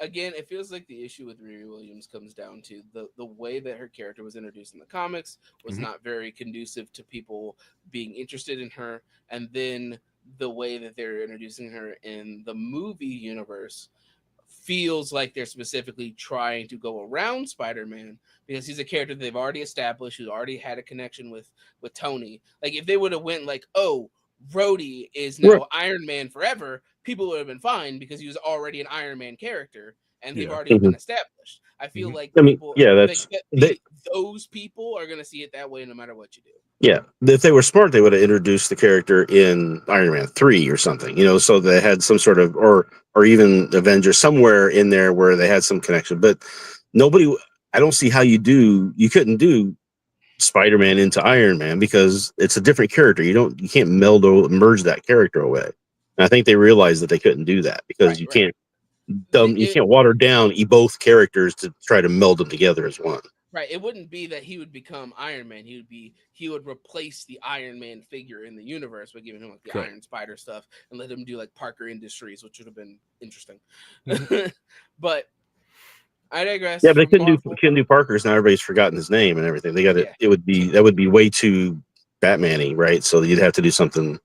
S1: again, it feels like the issue with Riri Williams comes down to the way that her character was introduced in the comics was
S2: Mhm.
S1: not very conducive to people being interested in her, and then the way that they're introducing her in the movie universe feels like they're specifically trying to go around Spider-Man because he's a character they've already established, who's already had a connection with Tony. Like if they would have went like, oh, Rhodey is
S3: Right.
S1: now Iron Man forever, people would have been fine because he was already an Iron Man character and they've
S2: Yeah.
S1: already
S3: Mhm.
S1: been established. I feel
S2: Mhm.
S1: like
S3: I mean,
S1: people
S3: yeah,
S1: like
S3: that's they.
S1: those people are gonna see it that way no matter what you do.
S3: Yeah, if they were smart, they would have introduced the character in Iron Man 3 or something. So they had some sort of or even Avengers somewhere in there where they had some connection. But nobody. I don't see how you couldn't do Spider-Man into Iron Man because it's a different character. You can't merge that character away. And I think they realized that they couldn't do that because
S1: Right,
S3: you
S1: right.
S3: can't you can't water down both characters to try to meld them together as one.
S1: Right. It wouldn't be that he would become Iron Man. He would replace the Iron Man figure in the universe by giving him like the
S2: Correct.
S1: Iron Spider stuff and let him do like Parker Industries, which would have been interesting.
S2: Mhm.
S1: But I digress
S3: Yeah, but they
S1: from
S3: couldn't do
S1: Marvel.
S3: couldn't do Parker's. Now everybody's forgotten his name and everything. They got it.
S1: Yeah.
S3: That would be way too Batman-y, right? So you'd have to do something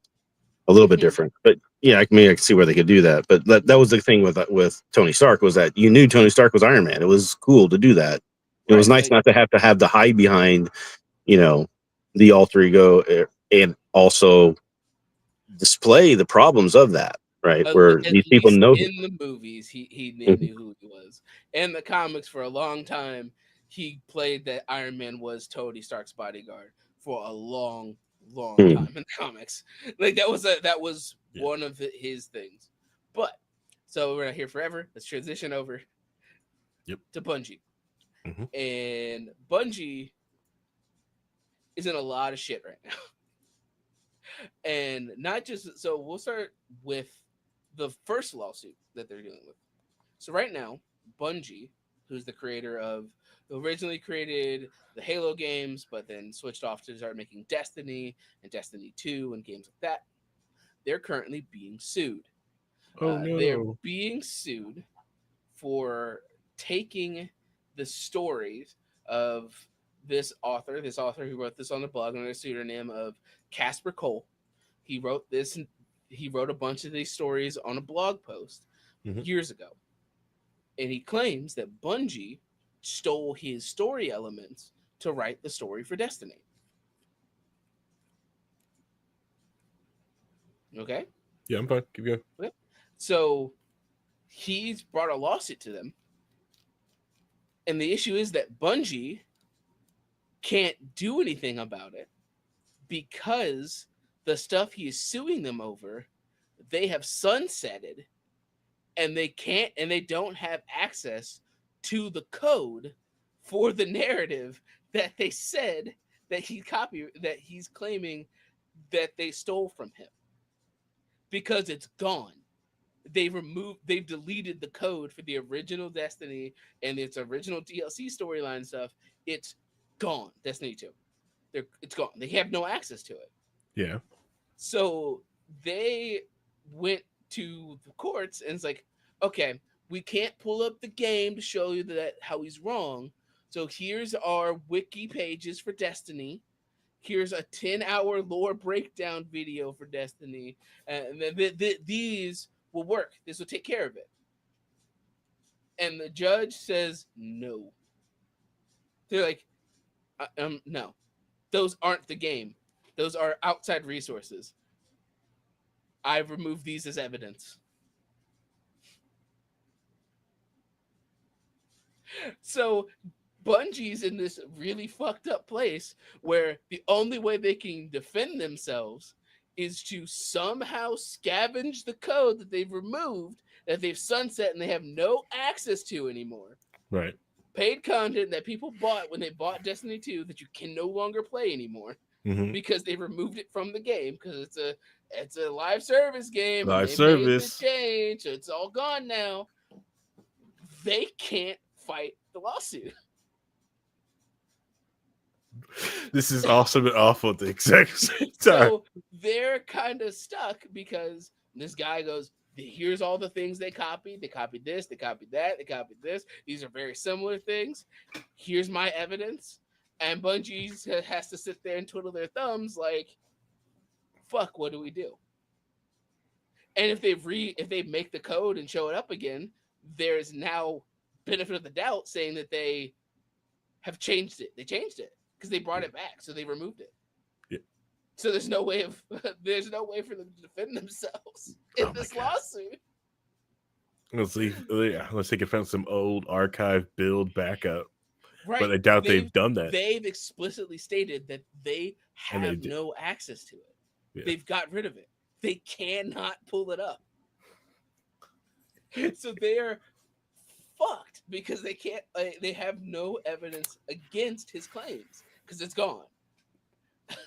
S3: a little bit
S1: Mhm.
S3: different. But yeah, I can see where they could do that. But that was the thing with Tony Stark was that you knew Tony Stark was Iron Man. It was cool to do that. It was
S1: Right.
S3: nice not to have the hide behind, you know, the alter ego and also display the problems of that, right? Where
S1: At
S3: these people
S1: least
S3: know
S1: in the movies, they
S3: him.
S1: knew who he was. In the comics, for a long time, he played that Iron Man was Tony Stark's bodyguard for a long, long
S3: Mhm.
S1: time in the comics. Like that was
S2: Yeah.
S1: one of his things. But so we're not here forever. Let's transition over
S2: Yep.
S1: to Bungie,
S2: Mhm.
S1: and Bungie is in a lot of shit right now. And not just so we'll start with the first lawsuit that they're dealing with. So right now, Bungie, who's the creator of who originally created the Halo games, but then switched off to start making Destiny and Destiny 2 and games like that, they're currently being sued.
S2: Oh
S1: They're
S2: no.
S1: being sued for taking the stories of this author who wrote this on the blog under the pseudonym of Casper Cole. He wrote this. He wrote a bunch of these stories on a blog post
S2: Mhm.
S1: years ago. And he claims that Bungie stole his story elements to write the story for Destiny. Okay?
S2: Yeah, I'm fine. Keep going.
S1: Okay. So he's brought a lawsuit to them. And the issue is that Bungie can't do anything about it because the stuff he is suing them over, they have sunsetted, and they don't have access to the code for the narrative that they said that that he's claiming that they stole from him, because it's gone. They've deleted the code for the original Destiny and its original DLC storyline stuff. It's gone. Destiny 2. It's gone. They have no access to it.
S2: Yeah.
S1: So they went to the courts and it's like, okay, we can't pull up the game to show you that how he's wrong. So here's our wiki pages for Destiny. Here's a 10-hour lore breakdown video for Destiny. And then these will work. This will take care of it. And the judge says no. They're like, no. Those aren't the game. Those are outside resources. I've removed these as evidence. So Bungie's in this really fucked up place where the only way they can defend themselves is to somehow scavenge the code that they've removed, that they've sunset and they have no access to anymore.
S2: Right.
S1: Paid content that people bought when they bought Destiny 2 that you can no longer play anymore.
S2: Mm-hmm.
S1: Because they removed it from the game because it's a live service game
S2: Live
S1: and they
S2: service.
S1: made the change, so it's all gone now. They can't fight the lawsuit.
S2: This is awesome and awful at the exact same time.
S1: So they're kind of stuck because this guy goes, here's all the things they copied. They copied this, they copied that, they copied this. These are very similar things. Here's my evidence. And Bungie has to sit there and twiddle their thumbs like, fuck, what do we do? And if they make the code and show it up again, there's now benefit of the doubt saying that they have changed it. They changed it because they brought it back, so they removed it.
S2: Yeah.
S1: So there's no way for them to defend themselves in this lawsuit.
S2: Let's see. Yeah, unless they can find some old archive build backup.
S1: Right.
S2: But I doubt they've done that.
S1: They've explicitly stated that they have no access to it. Yeah. They've got rid of it. They cannot pull it up. So they're fucked because they can't. They have no evidence against his claims because it's gone.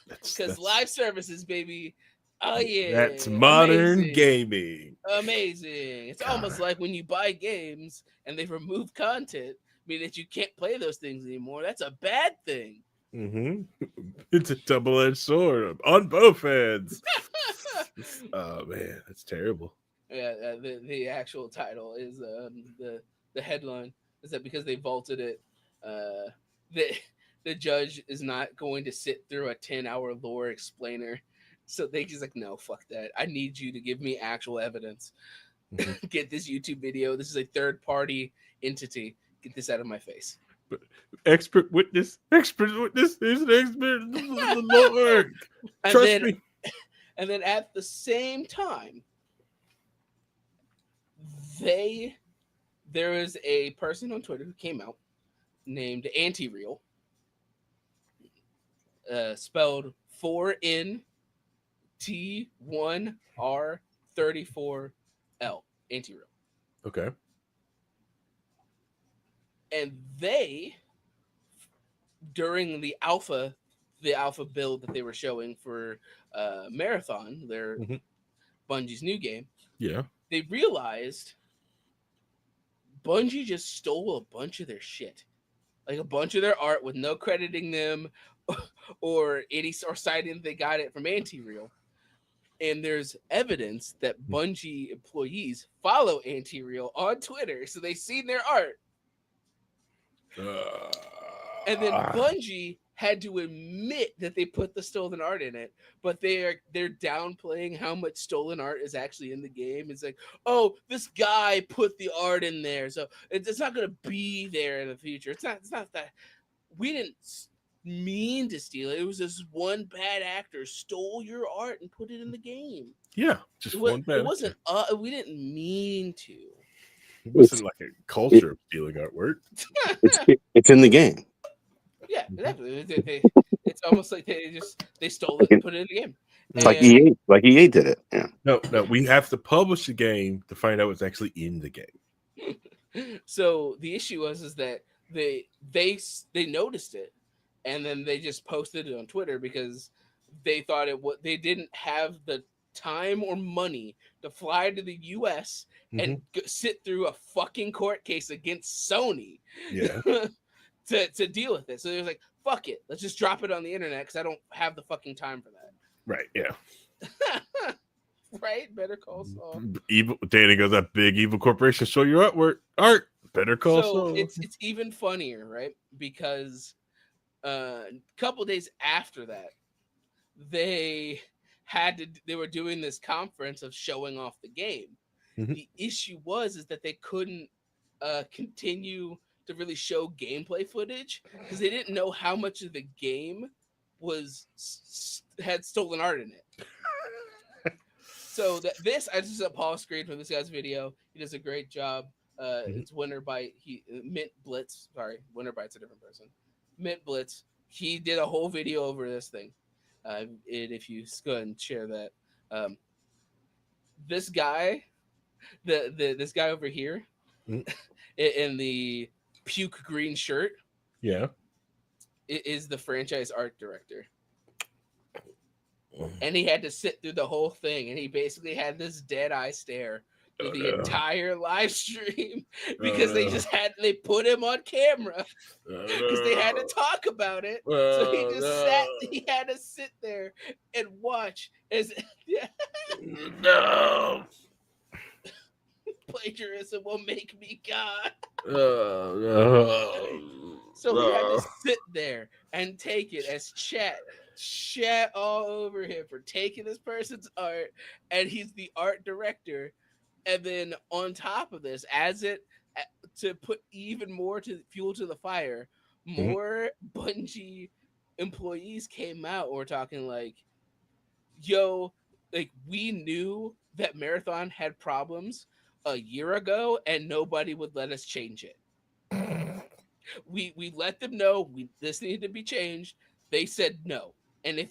S1: Because live services, baby. Oh yeah,
S2: that's modern gaming.
S1: Amazing. It's almost like when you buy games and they remove content, meaning that you can't play those things anymore. That's a bad thing.
S2: Mm-hmm. It's a double-edged sword on both ends. Oh man, that's terrible.
S1: Yeah, the actual title is the headline is that because they vaulted it, the judge is not going to sit through a 10-hour lore explainer. So they just like, no, fuck that. I need you to give me actual evidence. Mm-hmm. Get this YouTube video. This is a third-party entity. Get this out of my face.
S2: Expert witness. There's an expert in the Lord. Trust me.
S1: And then at the same time, there is a person on Twitter who came out named Anti-Real, spelled 4NT1R34L, Anti-Real.
S2: Okay.
S1: And they, during the alpha build that they were showing for Marathon, their Bungie's new game,
S2: yeah,
S1: they realized Bungie just stole a bunch of their shit, like a bunch of their art with no crediting them or citing they got it from Anti-Real. And there's evidence that Bungie employees follow Anti-Real on Twitter, so they seen their art. And then Bungie had to admit that they put the stolen art in it, but they're downplaying how much stolen art is actually in the game. It's like, oh, this guy put the art in there, so it's not gonna be there in the future. It's not that we didn't mean to steal it. It was this one bad actor stole your art and put it in the game.
S2: Yeah,
S1: It
S2: just
S1: was.
S2: one
S1: It
S2: bad.
S1: wasn't. We didn't mean to.
S2: It
S3: It's
S2: wasn't like a
S3: it,
S2: culture of stealing artwork.
S3: it's in the game.
S1: Yeah,
S2: Mhm.
S1: exactly. It's almost like they stole it
S3: Like
S1: and
S3: it-
S1: put it in the game.
S3: It's like
S1: And
S3: EA, like EA did it. Yeah.
S2: No, we have to publish the game to find out what's actually in the game.
S1: so the issue was is that they noticed it, and then they just posted it on Twitter because they thought they didn't have the time or money to fly to the U.S. and sit through a fucking court case against Sony.
S2: Yeah.
S1: to deal with it. So they was like, fuck it. Let's just drop it on the internet because I don't have the fucking time for
S2: Right. Yeah.
S1: that. Right? Better call Saul.
S2: Evil Danny goes, that big evil corporation show your art. Better call
S1: So
S2: Saul.
S1: it's even funnier, right? Because a couple days after that, they were doing this conference of showing off the game.
S2: Mhm.
S1: The issue was is that they couldn't continue to really show gameplay footage because they didn't know how much of the game had stolen art in it. So I just a pause screen from this guy's video. He does a great job. It's Winter Bite. Mint Blitz. Sorry, Winter Bite's a different person. Mint Blitz. He did a whole video over this thing. And if you go ahead and share that, this guy, this guy over here,
S2: Mhm.
S1: in the puke green shirt,
S2: Yeah.
S1: is the franchise art director. And he had to sit through the whole thing, and he basically had this dead eye stare through the entire live stream because they put him on camera because they had to talk about it. So he had to sit there and watch as
S2: No.
S1: plagiarism will make me God.
S2: No.
S1: So he had to sit there and take it as chat all over him for taking this person's art, and he's the art director. And then on top of this, to put even more to fuel to the fire, more Bungie employees came out. And were talking like, "Yo, like we knew that Marathon had problems a year ago, and nobody would let us change it. We let them know this needed to be changed. They said no. And if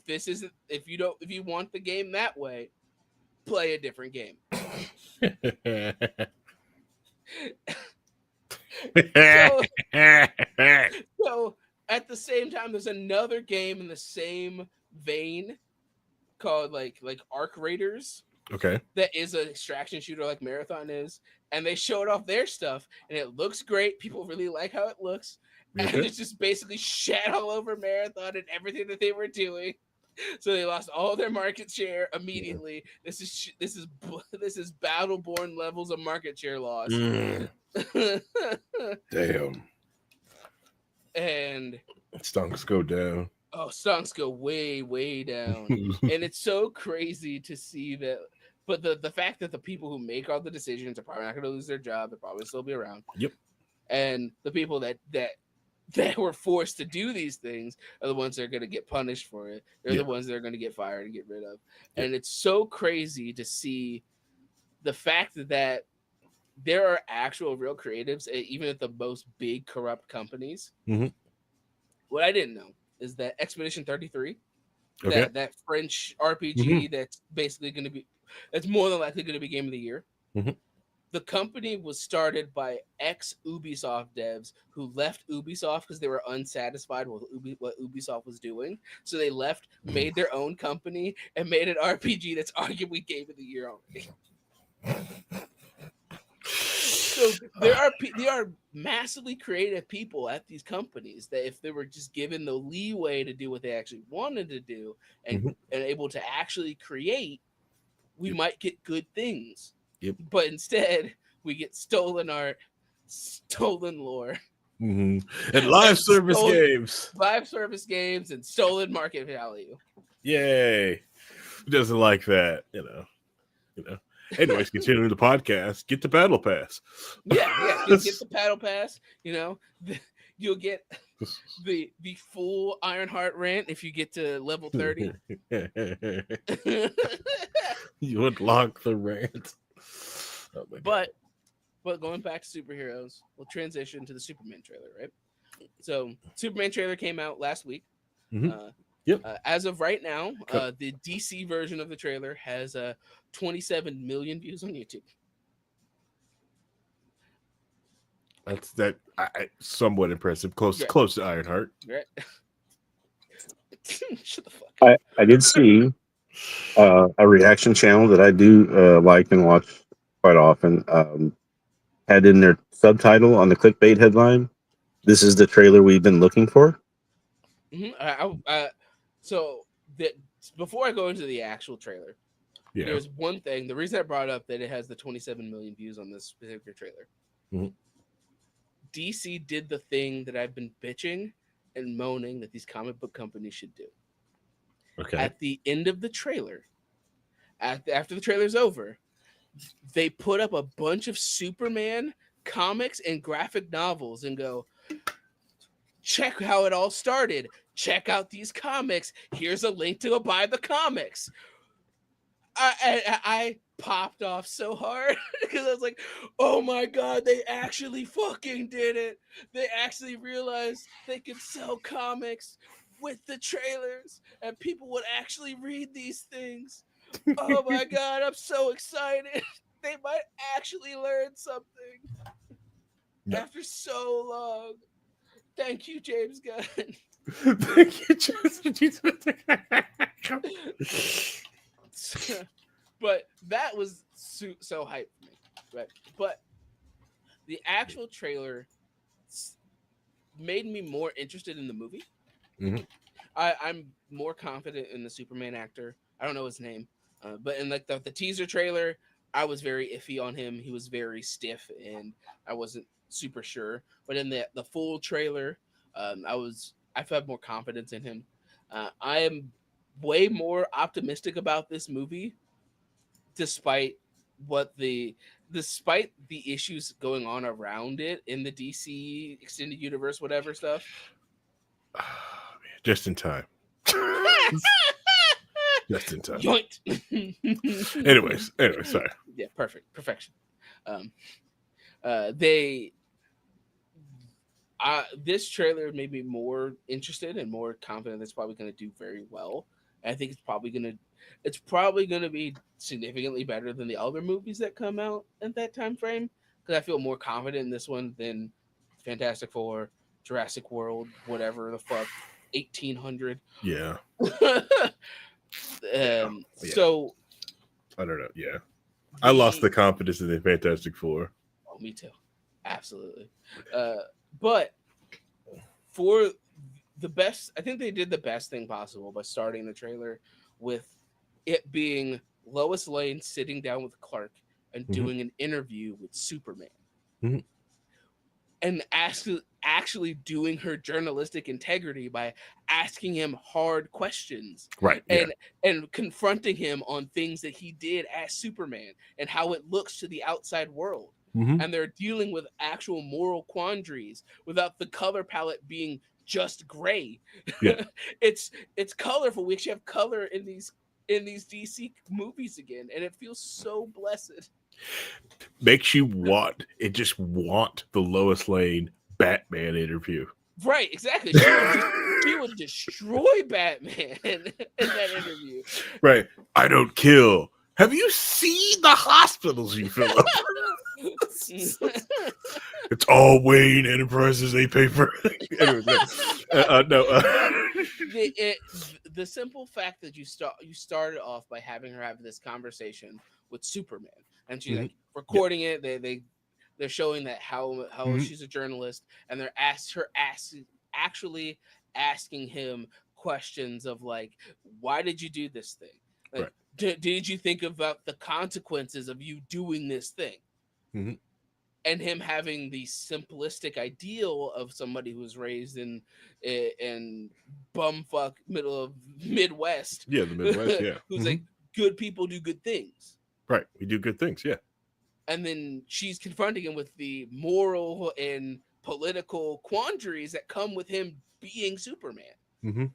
S1: you want the game that way, play a different game." So so at the same time, there's another game in the same vein called like Arc Raiders
S2: Okay.
S1: that is an extraction shooter like Marathon is, and they showed off their stuff, and it looks great. People really like how it looks, and
S2: Okay.
S1: it's just basically shat all over Marathon and everything that they were doing. So they lost all their market share immediately. This is Battleborn levels of market share loss.
S2: Damn.
S1: And
S2: Stunks go down.
S1: stunks go way down. And it's so crazy to see that. But the fact that the people who make all the decisions are probably not going to lose their job, they'll probably still be around.
S2: Yep.
S1: And the people that were forced to do these things are the ones that are going to get punished for it. They're the ones that are going to get fired and get rid of.
S2: Yep.
S1: And it's so crazy to see the fact that there are actual real creatives, even at the most big corrupt companies.
S2: Mm-hmm.
S1: What I didn't know is that Expedition 33,
S2: Okay.
S1: that French RPG that's basically going to be, that's more than likely going to be Game of the Year.
S2: Mm-hmm.
S1: The company was started by ex-Ubisoft devs who left Ubisoft because they were unsatisfied with what Ubisoft was doing. So they left, made their own company, and made an RPG that's arguably Game of the Year already. So there are massively creative people at these companies that if they were just given the leeway to do what they actually wanted to do and able to actually create, we might get good things.
S2: Yep.
S1: But instead, we get stolen art, stolen lore.
S2: And live service games.
S1: Live service games and stolen market value.
S2: Yay! Who doesn't like that? You know. Anyways, continuing the podcast, get the battle pass.
S1: Yeah. Get the paddle pass. You'll get the full Ironheart rant if you get to level 30.
S2: You unlock the rant. Oh my God.
S1: But going back to superheroes, we'll transition to the Superman trailer, right? So Superman trailer came out last week.
S2: Yep.
S1: As of right now, the DC version of the trailer has 27 million views on YouTube.
S2: That's somewhat impressive. Close to Ironheart.
S1: Right. Shut the fuck up.
S3: I did see a reaction channel that I do like and watch quite often. Had in their subtitle on the clickbait headline, "This is the trailer we've been looking for."
S1: So that before I go into the actual trailer, there's one thing. The reason I brought up that it has the 27 million views on this particular trailer. DC did the thing that I've been bitching and moaning that these comic book companies should do.
S2: Okay.
S1: At the end of the trailer, after the trailer's over, they put up a bunch of Superman comics and graphic novels and go, check how it all started. Check out these comics. Here's a link to go buy the comics. I popped off so hard because I was like, oh my God, they actually fucking did it. They actually realized they could sell comics with the trailers and people would actually read these things. Oh my God, I'm so excited. They might actually learn something after so long. Thank you, James Gunn.
S2: Thank you, James.
S1: But that was so hype for me, right? But the actual trailer made me more interested in the movie. I'm more confident in the Superman actor. I don't know his name, but in like the teaser trailer, I was very iffy on him. He was very stiff, and I wasn't super sure. But in the full trailer, I felt more confidence in him. I am way more optimistic about this movie, despite the issues going on around it in the DC extended universe, whatever stuff.
S2: Just in time. Just in time.
S1: Yoinked.
S2: Anyways, sorry.
S1: Yeah, perfection. This trailer made me more interested and more confident it's probably going to do very well. I think it's probably going to be significantly better than the other movies that come out at that time frame, because I feel more confident in this one than Fantastic Four, Jurassic World, whatever the fuck, 1800.
S2: Yeah.
S1: So
S2: I don't know. Yeah. I lost the confidence in the Fantastic Four.
S1: Oh, me too. Absolutely. But for the best, I think they did the best thing possible by starting the trailer with it being Lois Lane sitting down with Clark and doing an interview with Superman. And actually doing her journalistic integrity by asking him hard questions,
S2: right?
S1: And confronting him on things that he did as Superman and how it looks to the outside world. And they're dealing with actual moral quandaries without the color palette being just gray.
S2: Yeah.
S1: It's colorful. We actually have color in these DC movies again, and it feels so blessed.
S2: Makes you want the Lois Lane Batman interview.
S1: Right, exactly. She would destroy Batman in that interview.
S2: Right. I don't kill. Have you seen the hospitals you fill up? It's all Wayne Enterprises they pay for. Anyway,
S1: the simple fact that you started off by having her have this conversation with Superman, and she's like recording it. They're showing that how she's a journalist, and they're actually asking him questions of like, why did you do this thing? Like, did you think about the consequences of you doing this thing? and him having the simplistic ideal of somebody who was raised in bumfuck middle of Midwest,
S2: Yeah, the Midwest. Yeah.
S1: who's like, good people do good things.
S2: Right. We do good things. Yeah.
S1: And then she's confronting him with the moral and political quandaries that come with him being Superman,
S2: Mm-hmm.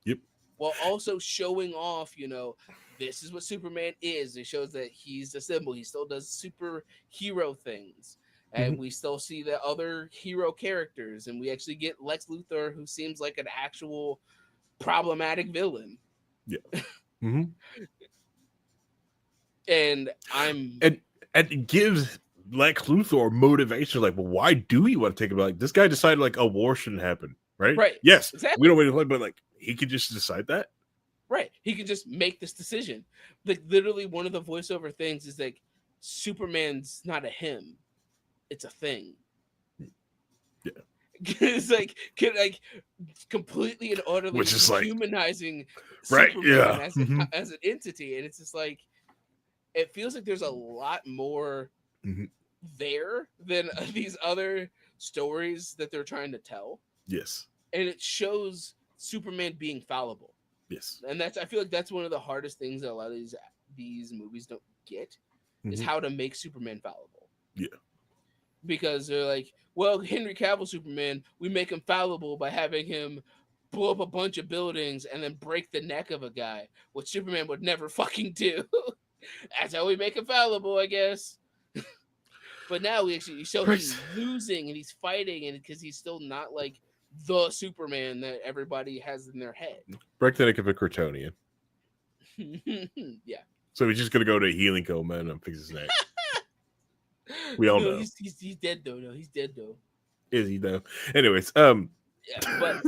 S2: Yep.
S1: while also showing off, this is what Superman is. It shows that he's a symbol. He still does superhero things. And
S2: Mm-hmm.
S1: we still see the other hero characters. And we actually get Lex Luthor, who seems like an actual problematic villain.
S2: Yeah. Mm-hmm.
S1: And I'm
S2: And it gives Lex Luthor motivation. Like, well, why do you want to take him? Like, this guy decided like a war shouldn't happen, right?
S1: right.
S2: Yes,
S1: Exactly.
S2: we don't wait to play, but like he could just decide that.
S1: Right. He can just make this decision. Like literally one of the voiceover things is like Superman's not a him. It's a thing.
S2: Yeah.
S1: It's like completely and utterly
S2: Which is like
S1: dehumanizing
S2: right,
S1: Superman
S2: yeah.
S1: as,
S2: Mm-hmm.
S1: as an entity. And it's just like it feels like there's a lot more
S2: Mm-hmm.
S1: there than these other stories that they're trying to tell.
S2: Yes.
S1: And it shows Superman being fallible.
S2: Yes.
S1: And I feel like that's one of the hardest things that a lot of these movies don't get is
S2: Mhm.
S1: how to make Superman fallible.
S2: Yeah.
S1: Because they're like, well, Henry Cavill Superman, we make him fallible by having him blow up a bunch of buildings and then break the neck of a guy, which Superman would never fucking do. That's how we make him fallible, I guess. But now we actually show him losing and he's fighting, and because he's still not like the Superman that everybody has in their head.
S2: Break the neck of a Kryptonian.
S1: Yeah.
S2: So he's just gonna go to a healing coma and fix his neck. We all know.
S1: He's dead though. No, he's dead though.
S2: Is he though? Anyways,
S1: Yeah, but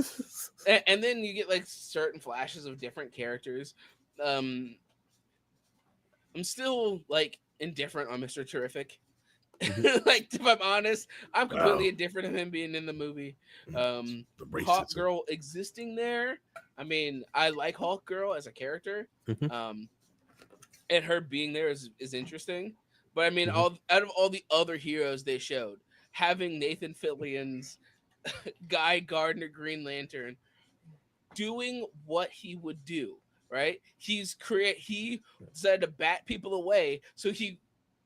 S1: and then you get like certain flashes of different characters. I'm still like indifferent on Mr. Terrific. Like if I'm honest, I'm completely indifferent of him being in the movie. Hawk Girl existing there. I mean, I like Hawk Girl as a character. And her being there is interesting. But I mean, out of all the other heroes they showed, having Nathan Fillion's Guy Gardner Green Lantern doing what he would do, right? He decided to bat people away, so he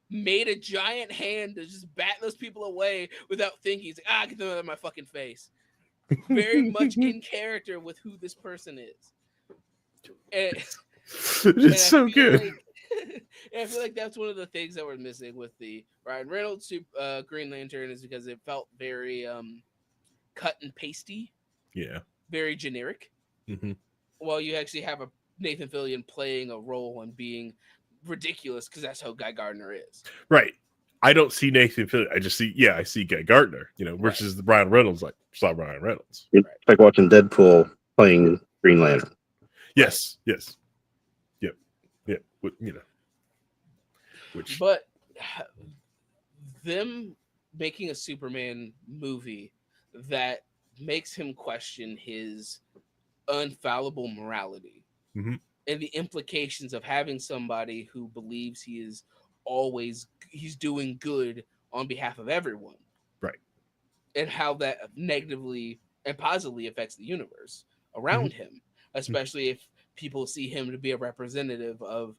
S1: made a giant hand to just bat those people away without thinking. He's like, get them out of my fucking face. Very much in character with who this person is. And,
S2: it's so good.
S1: And I feel like that's one of the things that we're missing with the Ryan Reynolds Green Lantern, is because it felt very cut and pasty.
S2: Yeah.
S1: Very generic. While you actually have a Nathan Fillion playing a role and being ridiculous, because that's how Guy Gardner is.
S2: Right. I don't see Nathan Fillion. I see Guy Gardner, versus the Ryan Reynolds. Like, it's not Ryan Reynolds.
S3: It's like watching Deadpool playing Green Lantern.
S2: Yes. Yes. Yep.
S1: But them making a Superman movie that makes him question his unfallible morality and the implications of having somebody who believes he's doing good on behalf of everyone,
S2: right?
S1: And how that negatively and positively affects the universe around him, especially if people see him to be a representative of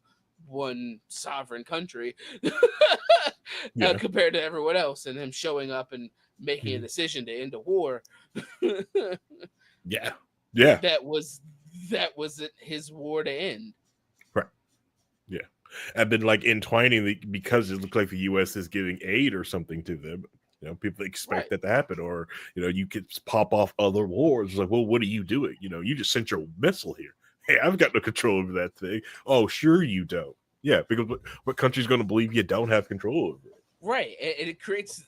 S1: one sovereign country compared to everyone else, and him showing up and making a decision to end a war.
S2: Yeah.
S1: That was his war to end.
S2: Right. Yeah. And then like entwining because it looked like the U.S. is giving aid or something to them. People expect that to happen, or you could pop off other wars. It's like, well, what are you doing? You just sent your missile here. Hey, I've got no control over that thing. Oh, sure you don't. Yeah, because what country's going to believe you don't have control over it?
S1: Right, and it creates,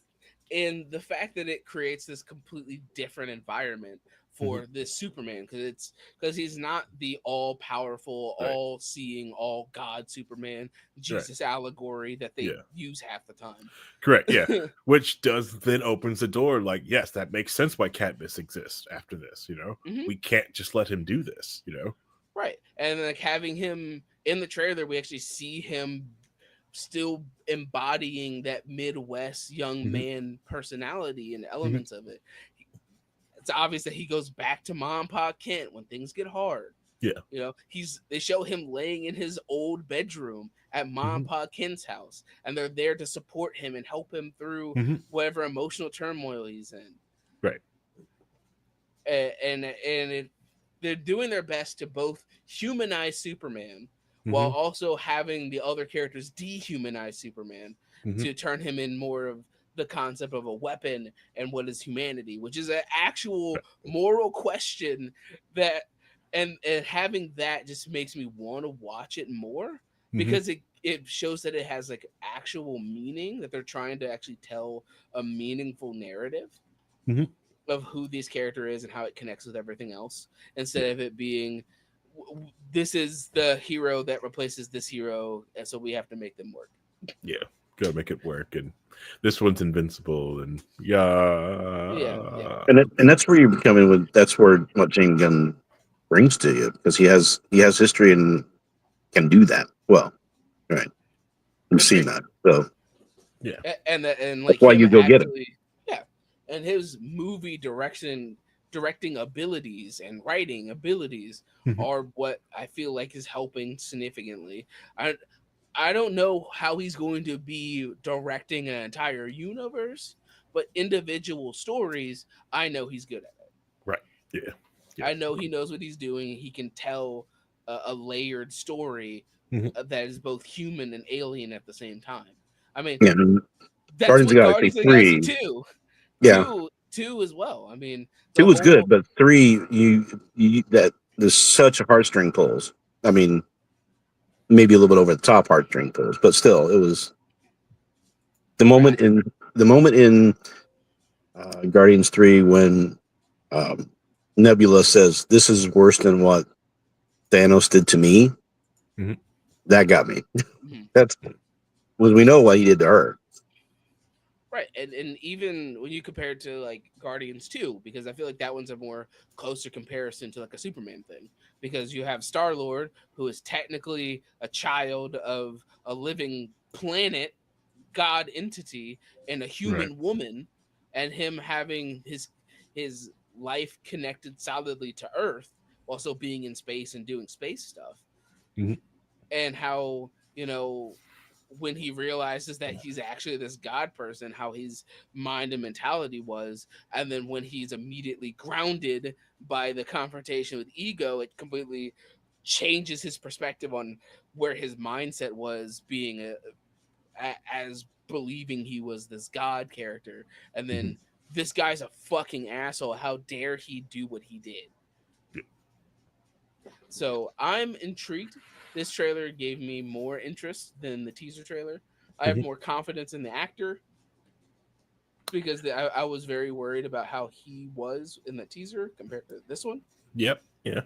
S1: and the fact that it creates this completely different environment for this Superman, because he's not the all powerful, all seeing, all God Superman, Jesus allegory that they use half the time.
S2: Correct. Yeah, which then opens the door. Like, yes, that makes sense why Katniss exists after this. We can't just let him do this.
S1: Right, and like having him in the trailer, we actually see him still embodying that Midwest young
S2: Mm-hmm.
S1: man personality and
S2: Mm-hmm.
S1: elements of it. It's obvious that he goes back to Mom and Pa Kent when things get hard.
S2: Yeah.
S1: You know, they show him laying in his old bedroom at Mom
S2: Mm-hmm.
S1: and Pa Kent's house, and they're there to support him and help him through
S2: Mm-hmm.
S1: whatever emotional turmoil he's in.
S2: Right.
S1: They're doing their best to both humanize Superman while
S2: Mm-hmm.
S1: also having the other characters dehumanize Superman
S2: Mm-hmm.
S1: to turn him in more of the concept of a weapon and what is humanity, which is an actual
S2: Right.
S1: moral question that and having that just makes me want to watch it more
S2: Mm-hmm.
S1: because it shows that it has like actual meaning, that they're trying to actually tell a meaningful narrative
S2: Mm-hmm.
S1: of who this character is and how it connects with everything else,
S2: Yeah.
S1: instead of it being this is the hero that replaces this hero, and so we have to make them work.
S2: Yeah. Gotta make it work. And this one's invincible. And
S1: Yeah, yeah,
S2: yeah.
S3: And that's where you come in with that's where what James Gunn brings to you because he has history and can do that well. Right, we've seen that, so
S2: Yeah.
S1: and
S3: that's
S1: like
S3: why
S1: him
S3: you go get it.
S1: actually, yeah, and his movie directing abilities and writing abilities
S2: Mm-hmm.
S1: are what I feel like is helping significantly. I don't know how he's going to be directing an entire universe, but individual stories, I know he's good at it.
S2: Right. Yeah. Yeah.
S1: I know he knows what he's doing. He can tell a layered story
S2: Mm-hmm.
S1: that is both human and alien at the same time. I mean,
S3: Yeah, and
S1: that's
S3: Guardians of
S1: what
S3: the Galaxy
S1: Guardians of the Galaxy
S3: 3,
S1: 2,
S3: yeah,
S1: 2 as well. I mean,
S3: 2
S1: the
S3: was good,
S1: whole
S3: but 3 you that there's such heartstring pulls. I mean, maybe a little bit over the top heartstring pulls, but still, it was the
S1: right.
S3: moment in the moment in Guardians 3 when um, Nebula says, "This is worse than what Thanos did to me."
S2: Mm-hmm.
S3: That got me.
S1: Mhm.
S3: That's when we know what he did to her.
S1: Right, and even when you compare it to like Guardians 2, because I feel like that one's a more closer comparison to like a Superman thing, because you have Star Lord, who is technically a child of a living planet god entity and a
S2: Right.
S1: human woman, and him having his life connected solidly to Earth, also being in space and doing space stuff,
S2: Mm-hmm.
S1: and how when he realizes that he's actually this god person, how his mind and mentality was, and then when he's immediately grounded by the confrontation with ego, it completely changes his perspective on where his mindset was, being as believing he was this god character, and
S2: Mm-hmm.
S1: then this guy's a fucking asshole, how dare he do what he did. So I'm intrigued. This trailer gave me more interest than the teaser trailer. I have
S2: Mm-hmm.
S1: more confidence in the actor because I was very worried about how he was in the teaser compared to this one.
S2: Yep. Yeah.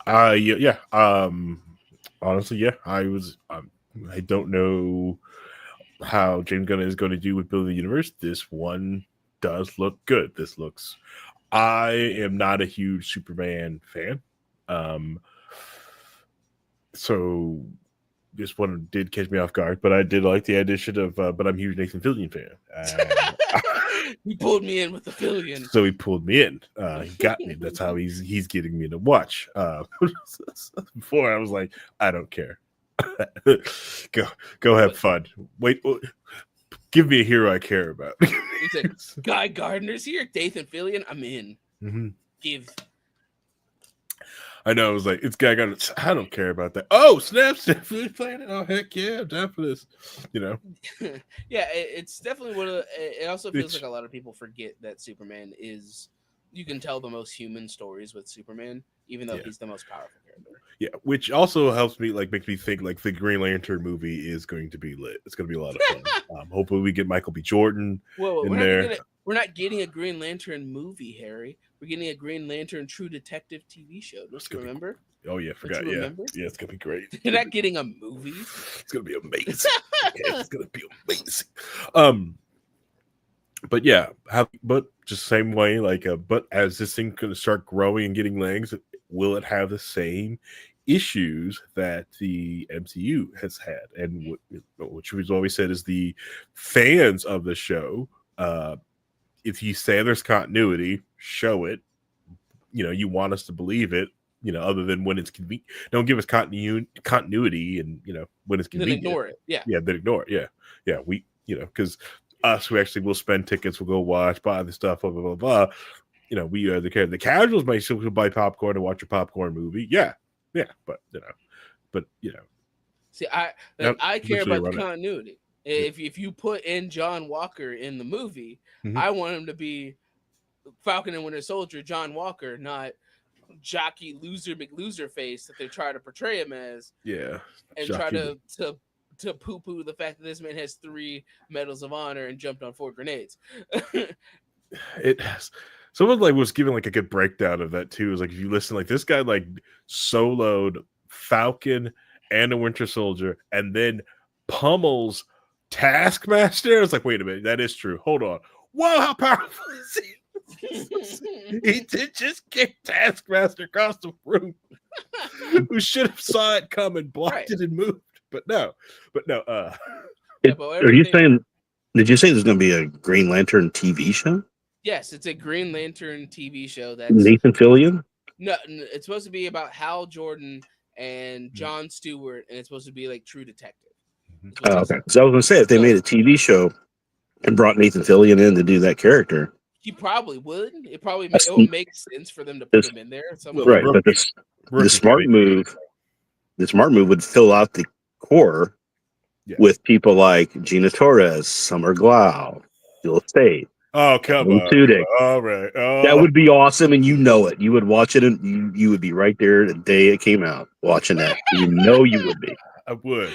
S2: Yeah. Yeah. Honestly, yeah. I was. I don't know how James Gunn is going to do with building the universe. This one does look good. This looks. I am not a huge Superman fan, um, so this one did catch me off guard. But I did like the addition of. But I'm a huge Nathan Fillion fan, and
S1: He pulled me in with the Fillion.
S2: so he pulled me in. He got me. That's how he's getting me to watch. Before I was like, I don't care. Go have fun. Wait, give me a hero I care about.
S1: He said, Guy Gardner's here, Nathan Fillion, I'm in.
S2: Mm-hmm.
S1: Give.
S2: I know. I was like, it's guy got. I don't care about that. Oh, snaps! Definitely playing it. Oh, heck yeah, I'm down for this. You know,
S1: Yeah, it's definitely one of the, it also feels
S2: it's
S1: like a lot of people forget that Superman is, you can tell the most human stories with Superman, even though
S2: yeah,
S1: he's the most powerful character.
S2: yeah. Which also helps me makes me think like the Green Lantern movie is going to be lit. It's going to be a lot of fun. Hopefully, we get Michael B. Jordan
S1: Whoa,
S2: in there.
S1: we're not getting a Green Lantern movie, Harry. We're getting a Green Lantern True Detective TV show. Don't you remember?
S2: Oh yeah,
S1: Don't
S2: forgot.
S1: you
S2: Yeah,
S1: remember?
S2: yeah. It's gonna be great.
S1: You're not getting a movie.
S2: It's gonna be amazing. It's gonna be amazing. Um, but yeah, but just same way, but as this thing gonna start growing and getting legs, will it have the same issues that the MCU has had, and which we've always said is the fans of the show. If you say there's continuity, show it. You want us to believe it. Other than when it's convenient, don't give us continuity, and when it's
S1: And then
S2: convenient,
S1: ignore it. Yeah.
S2: then ignore it. Yeah. Because us who actually will spend tickets, will go watch, buy the stuff, blah blah blah. We are the casuals might still buy popcorn and watch a popcorn movie. Yeah, but
S1: See, I
S2: yep,
S1: I care
S2: eventually
S1: about the
S2: run it.
S1: continuity. If you put in John Walker in the movie,
S2: Mhm.
S1: I want him to be Falcon and Winter Soldier John Walker, not jockey loser McLoser face that they try to portray him as,
S2: Yeah,
S1: and try
S2: Jockey.
S1: to poo poo the fact that this man has 3 medals of honor and jumped on 4 grenades.
S2: It has. Someone was giving a good breakdown of that too. Is if you listen, this guy soloed Falcon and a Winter Soldier, and then pummels Taskmaster. It's wait a minute, that is true. Hold on. Whoa, how powerful is he? He did just kick Taskmaster across the room, who should have saw it coming, blocked
S1: Right.
S2: it, and moved. But no.
S1: Yeah, but
S3: Are you
S1: everything.
S3: saying? Did you say there's going to be a Green Lantern TV show?
S1: Yes, it's a Green Lantern TV show that's
S3: Nathan Fillion?
S1: no, it's supposed to be about Hal Jordan and
S2: Mm-hmm.
S1: John Stewart, and it's supposed to be like True Detective.
S2: Mhm.
S1: Is what
S3: Oh,
S1: they
S3: okay.
S1: said.
S3: So I was going to say, if they
S1: So
S3: made a TV show and brought Nathan Fillion in to do that character,
S1: he probably would. It probably
S3: That's-
S1: it would make sense for them to put
S3: this-
S1: him in there
S2: Well,
S1: somewhere.
S3: right?
S2: rookie-
S3: But the
S2: Rookie
S3: smart
S2: guy.
S3: move, would fill out the core
S2: Yeah.
S3: with people like Gina Torres, Summer Glau, Bill State.
S2: Oh, come
S3: Alan
S2: on.
S3: Tudyk.
S2: All right. Oh,
S3: That would be awesome, and you know it. You would watch it, and you would be right there the day it came out watching that. You would be.
S2: I would.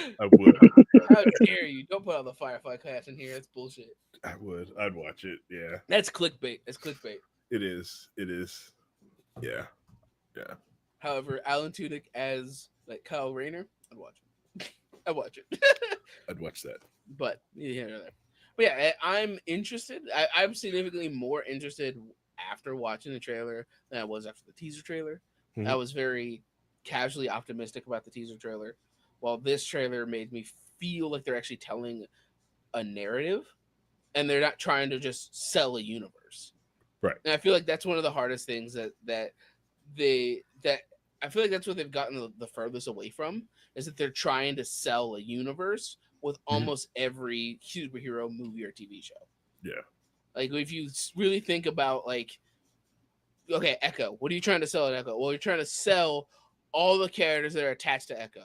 S1: How dare you? Don't put all the Firefly cast in here. That's bullshit.
S2: I would. I'd watch it. Yeah.
S1: That's clickbait. That's clickbait.
S2: It is. Yeah.
S1: However, Alan Tudyk as Kyle Rayner, I'd watch it. I'd watch it.
S2: I'd watch that.
S1: But yeah, I'm interested. I'm significantly more interested after watching the trailer than I was after the teaser trailer.
S2: Mhm.
S1: I was very casually optimistic about the teaser trailer, while this trailer made me feel like they're actually telling a narrative, and they're not trying to just sell a universe.
S2: Right.
S1: And I feel like that's one of the hardest things that I feel like that's what they've gotten the furthest away from, is that they're trying to sell a universe with almost every superhero movie or TV show.
S2: Yeah.
S1: If you really think about okay, Echo, what are you trying to sell at Echo? Well, you're trying to sell all the characters that are attached to Echo.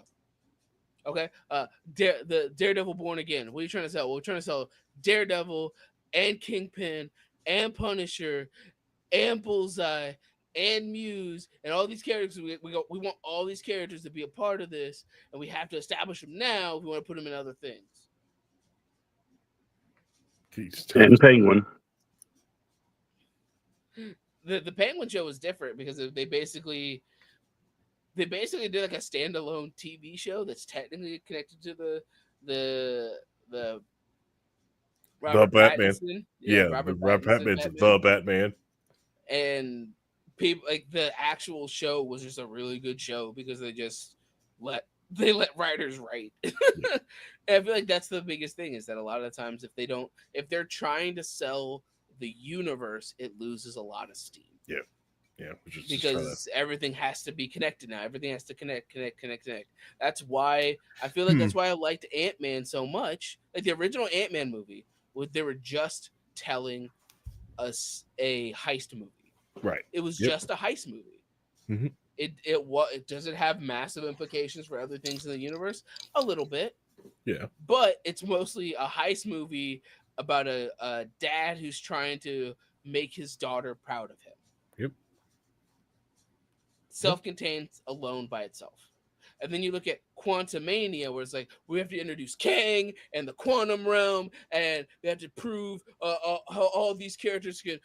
S1: Okay, the Daredevil Born Again. What are you trying to sell? Well, we're trying to sell Daredevil and Kingpin and Punisher and Bullseye and Muse and all these characters. We want all these characters to be a part of this, and we have to establish them now if we want to put them in other things.
S3: And Penguin.
S1: The Penguin show was different because they basically did a standalone TV show that's technically connected to the Robert
S2: Batman.
S1: Pattinson.
S2: Yeah,
S1: Robert
S2: Batman's
S1: Pattinson
S2: the Batman.
S1: And people the actual show was just a really good show because they let writers write. And I feel like that's the biggest thing, is that a lot of the times if they're trying to sell the universe, it loses a lot of steam.
S2: Yeah, which is
S1: Because everything has to be connected now. Everything has to connect. That's why I feel like that's why I liked Ant-Man so much. Like the original Ant-Man movie, they were just telling us a heist movie.
S2: right.
S1: It was just a heist movie.
S2: Mhm.
S1: It does it have massive implications for other things in the universe? A little bit.
S2: Yeah.
S1: But it's mostly a heist movie about a dad who's trying to make his daughter proud of him.
S2: Yep.
S1: Self-contained, alone by itself. And then you look at Quantumania, where it's like, we have to introduce Kang and the quantum realm, and we have to prove how all these characters can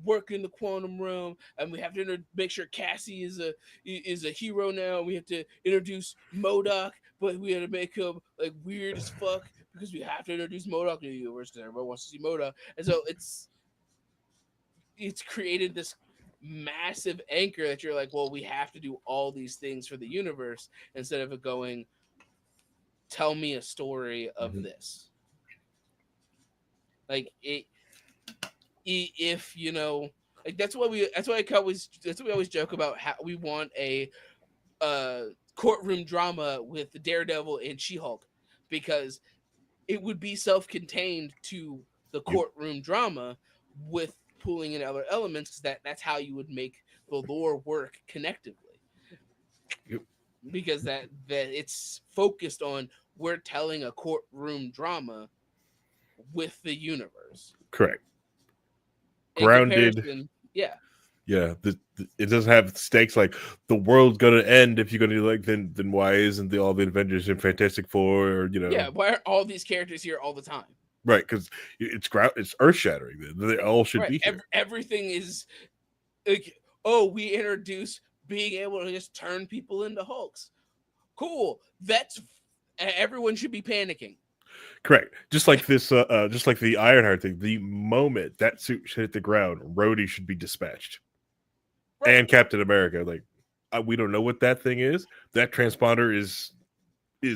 S1: work in the quantum realm, and we have to make sure Cassie is a hero now. We have to introduce MODOK, but we have to make him weird as fuck because we have to introduce MODOK in the universe because everyone wants to see MODOK. And so it's created this massive anchor that you're like, well, we have to do all these things for the universe instead of it going, tell me a story of
S2: Mhm.
S1: this. Like if you know, like that's what we always joke about how we want a courtroom drama with Daredevil and She-Hulk because it would be self-contained to the
S2: Yep.
S1: courtroom drama with pulling in other elements because that's how you would make the lore work connectively
S2: Yep.
S1: because that it's focused on we're telling a courtroom drama with the universe
S2: Correct.
S1: in
S2: Grounded.
S1: comparison. Yeah,
S2: Yeah, it doesn't have stakes like the world's gonna end if you're gonna like then why isn't all the Avengers in Fantastic Four or
S1: yeah, why are all these characters here all the time?
S2: right because it's earth shattering. Then they all should
S1: Right,
S2: be here.
S1: everything is like, oh, we introduce being able to just turn people into Hulks. Cool. That's everyone should be panicking.
S2: Correct. Just like the Ironheart thing. The moment that suit should hit the ground, Rhodey should be dispatched,
S1: Right.
S2: and Captain America. Like we don't know what that thing is. That transponder is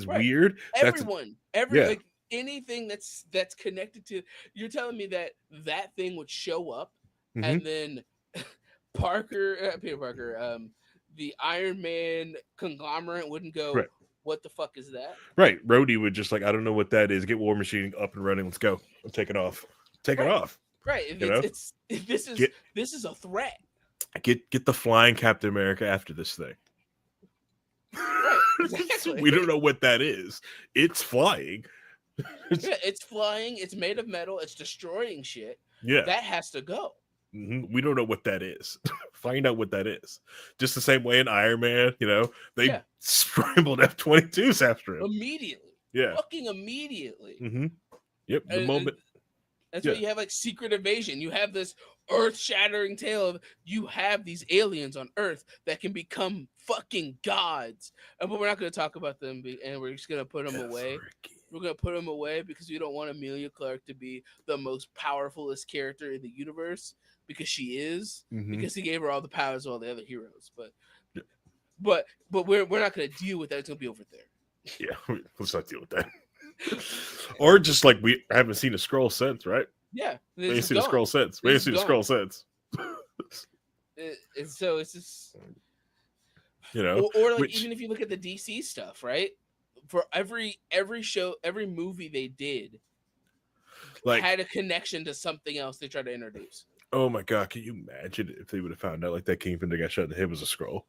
S1: Right.
S2: weird.
S1: Everyone, every
S2: Yeah.
S1: like anything that's connected to you're telling me that that thing would show up
S2: Hmm.
S1: and then Peter Parker, the Iron Man conglomerate wouldn't go,
S2: Right.
S1: what the fuck is that?
S2: Right. Rhodey would just like I don't know what that is. Get War Machine up and running. Let's go. Take it off. Take it
S1: Right.
S2: off.
S1: Right.
S2: You know.
S1: It's this is
S2: Get
S1: this is a threat.
S2: get the flying Captain America after this thing.
S1: Right. Exactly.
S2: We don't know what that is. It's flying.
S1: Yeah, it's flying. It's made of metal. It's destroying shit.
S2: Yeah.
S1: That has to go.
S2: We don't know what that is. Find out what that is. Just the same way in Iron Man, they
S1: Yeah.
S2: scrambled F-22s after him.
S1: Immediately.
S2: Yeah.
S1: Fucking immediately.
S2: Mm-hmm. Yep. The
S1: And
S2: moment.
S1: that's
S2: Yeah.
S1: why you have like Secret Invasion. You have this earth-shattering tale of you have these aliens on Earth that can become fucking gods. But we're not going to talk about them, and we're just going to put them away. We're going to put them away because we don't want Amelia Clark to be the most powerfulest character in the universe because she is.
S2: Mm-hmm.
S1: Because he gave her all the powers of all the other heroes.
S2: Yeah.
S1: But we're not going to deal with that. It's going to be over there.
S2: Yeah, let's not deal with that. Or just like we haven't seen a scroll since, right?
S1: Yeah,
S2: We ain't seen a scroll since. We ain't seen a scroll since.
S1: And so it's just, or like
S2: which,
S1: even if you look at the DC stuff, right? For every show, every movie they did,
S2: like,
S1: had a connection to something else they tried to introduce.
S2: oh my god, can you imagine if they would have found out like that Kingpin that got shot in the head was a scroll?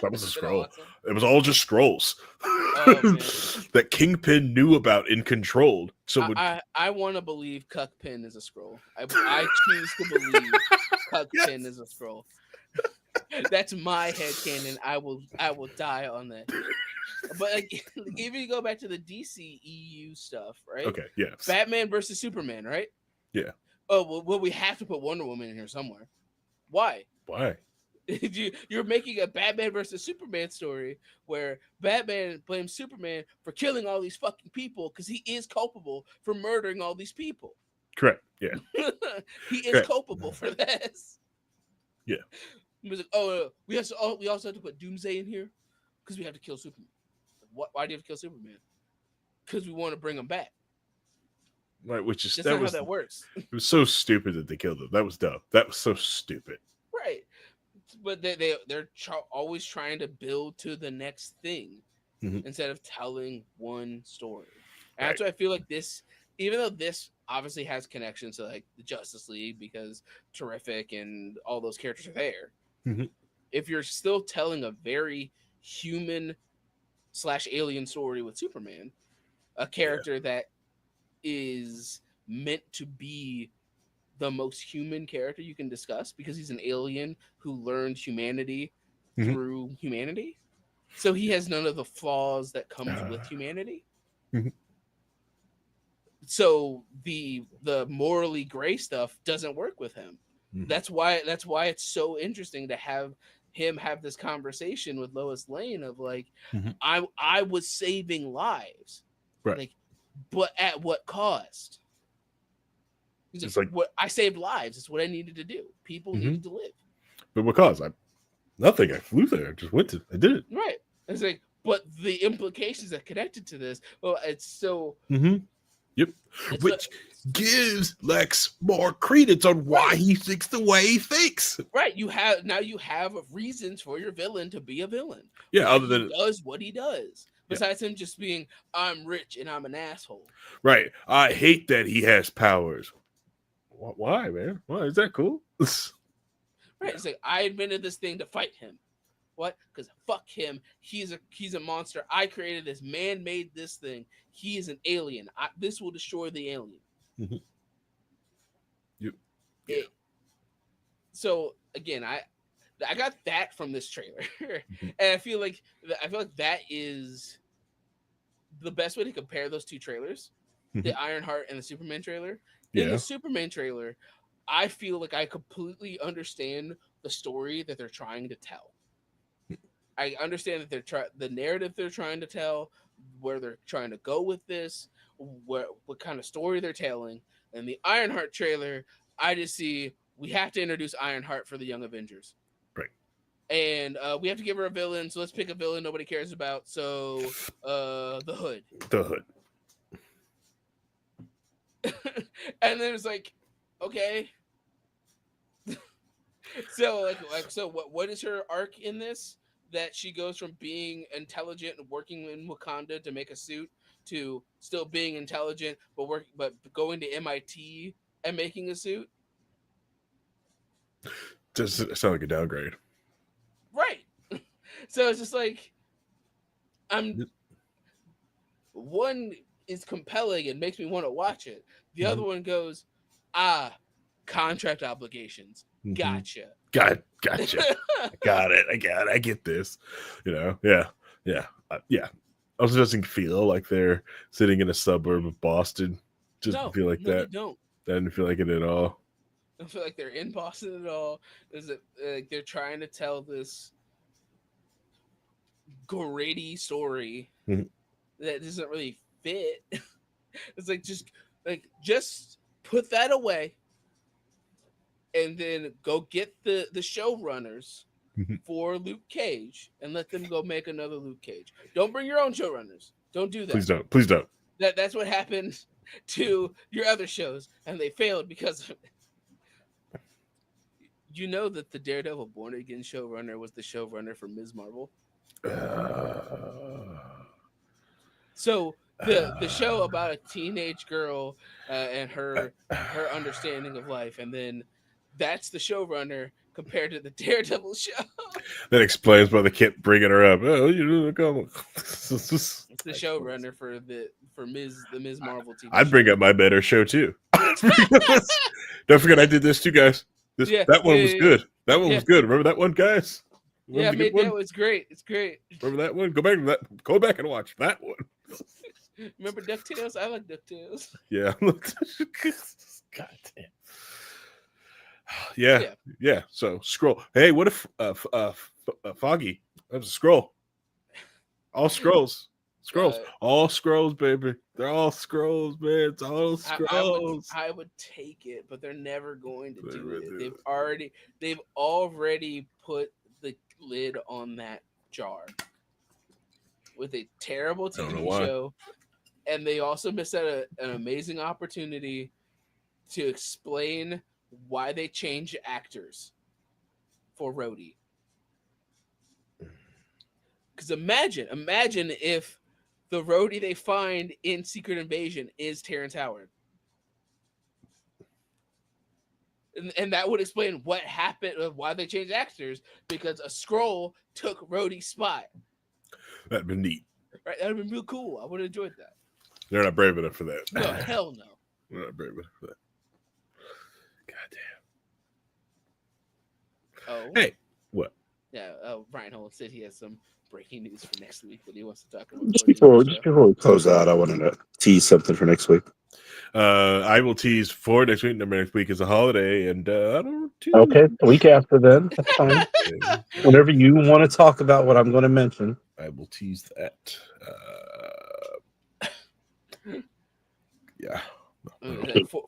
S2: That was a scroll. Awesome. It was all just scrolls that Kingpin knew about and controlled. So
S1: I want to believe Cuckpin is a scroll. I choose to believe Cuckpin is a scroll. That's my headcanon. I will die on that. But like, if you go back to the DC EU stuff, right?
S2: Okay, yes.
S1: Batman versus Superman, right?
S2: Yeah.
S1: Oh well, we have to put Wonder Woman in here somewhere. Why?
S2: Why?
S1: You're making a Batman versus Superman story where Batman blames Superman for killing all these fucking people because he is culpable for murdering all these people.
S2: Correct. Yeah.
S1: He is culpable for this.
S2: Yeah.
S1: He was like, oh, we also have to put Doomsday in here because we have to kill Superman. Why do you have to kill Superman? Because we want to bring him back.
S2: Right, which is
S1: that's not how that works.
S2: It was so stupid that they killed him. That was dumb. That was so stupid.
S1: Right. But they're always trying to build to the next thing instead of telling one story. And that's why I feel like this, even though this obviously has connections to like the Justice League because Terrific and all those characters are there.
S2: Mm-hmm.
S1: If you're still telling a very human/alien story with Superman, a character that is meant to be the most human character you can discuss because he's an alien who learned humanity through humanity. So he has none of the flaws that comes with humanity. So the morally gray stuff doesn't work with him. That's why it's so interesting to have him have this conversation with Lois Lane of like, I was saving lives.
S2: Right.
S1: Like, but at what cost? He's
S2: It's
S1: like,
S2: like,
S1: what I saved lives. It's what I needed to do. People needed to live.
S2: but what cause? Nothing. I flew there. I just went to. I did it.
S1: Right. It's like, but the implications that connected to this, well, it's so.
S2: Yep.
S1: It's
S2: Which gives Lex more credence on why he thinks the way he thinks.
S1: right. You have reasons for your villain to be a villain.
S2: Yeah,
S1: Why
S2: other
S1: he
S2: than
S1: does what he does. Besides him just being, I'm rich and I'm an asshole.
S2: right. I hate that he has powers. Why, man? Why is that cool?
S1: Right. It's like, I invented this thing to fight him. What? Because fuck him. He's a monster. I created this. Man made this thing. He is an alien. This will destroy the alien. So again, I got that from this trailer, and I feel like that is the best way to compare those two trailers, the Ironheart and the Superman trailer. In the Superman trailer, I feel like I completely understand the story that they're trying to tell. I understand that the narrative they're trying to tell, where they're trying to go with this, what kind of story they're telling. And the Ironheart trailer, I just see we have to introduce Ironheart for the Young Avengers.
S2: Right.
S1: And we have to give her a villain, so let's pick a villain nobody cares about. So the Hood.
S2: The Hood.
S1: And then it's like, okay. So what is her arc in this? That she goes from being intelligent and working in Wakanda to make a suit to still being intelligent but going to MIT and making a suit.
S2: Does sound like a downgrade.
S1: Right. So it's just like one is compelling and makes me want to watch it. The other one goes, contract obligations. Gotcha.
S2: Gotcha. Got it. I get this. Yeah. I also doesn't feel like they're sitting in a suburb of Boston. Just feel like that.
S1: They don't.
S2: I didn't feel like it at all.
S1: I don't feel like they're in Boston at all. Is it like they're trying to tell this gritty story that doesn't really fit? It's like just put that away. And then go get the showrunners for Luke Cage and let them go make another Luke Cage. Don't bring your own showrunners. Don't do that.
S2: Please don't.
S1: That's what happened to your other shows, and they failed because of it. You know that the Daredevil Born Again showrunner was the showrunner for Ms. Marvel. So the show about a teenage girl and her understanding of life, and then that's the showrunner compared to the Daredevil show.
S2: That explains why they kept bringing her up. Oh,
S1: It's the showrunner for the Ms. Marvel TV.
S2: I'd bring up my better show too. Don't forget, I did this too, guys. That one was good. That one was good. Remember that one, guys?
S1: That was great. It's great.
S2: Remember that one? Go back to that. Go back and watch that one.
S1: Remember DuckTales? I like DuckTales.
S2: Yeah. God damn. Yeah. So scroll. Hey, what if Foggy? That was a scroll. All scrolls. All scrolls, baby. They're all scrolls, man. It's all scrolls.
S1: I would take it, but they're never going to do it. They've already put the lid on that jar with a terrible TV show, and they also missed out an amazing opportunity to explain why they changed actors for Rhodey. Because imagine if the Rhodey they find in Secret Invasion is Terrence Howard. And that would explain what happened, why they changed actors, because a Skrull took Rhodey's spot.
S2: That'd been neat.
S1: Right? That'd been real cool. I would have enjoyed that.
S2: They're not brave enough for that.
S1: No, hell no.
S2: They're not brave enough for that. God damn.
S1: Oh.
S2: Hey, what?
S1: Yeah, Ryan Holt said he has some breaking news for next week that he wants to talk about.
S3: Just before we close out, I wanted to tease something for next week.
S2: I will tease for next week. Next week is a holiday, and I don't.
S3: Okay, the week after then. That's fine. Whenever you want to talk about what I'm going to mention,
S2: I will tease that. Yeah.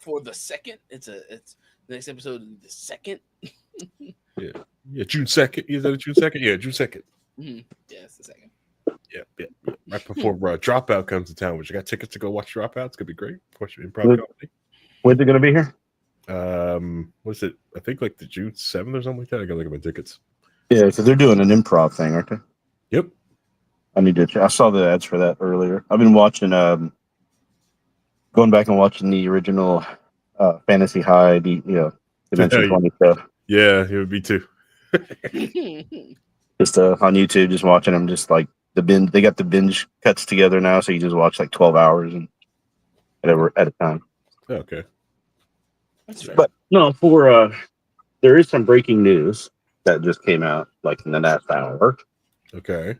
S1: For the second. It's the next episode. The second.
S2: Yeah, June 2nd. Is that June 2nd? Yeah, June 2nd.
S1: Mm-hmm. Yeah, it's the second.
S2: Yeah. Right before Dropout comes to town, which I got tickets to go watch Dropout. It's gonna be great. Watch improv
S3: When-
S2: comedy.
S3: When's it going to be here?
S2: What's it? I think like the June 7th or something like that. I gotta look at my tickets.
S3: Yeah, because they're doing an improv thing, aren't they?
S2: Yep.
S3: I need to. I saw the ads for that earlier. I've been watching, going back and watching the original Fantasy High, Dimension 20 stuff.
S2: Yeah, it would be too.
S3: Just on YouTube, just watching them. Just like the binge, they got the binge cuts together now, so you just watch like 12 hours and whatever at a time.
S2: Okay.
S1: That's right.
S3: But no, there is some breaking news that just came out like in the last hour.
S2: Okay.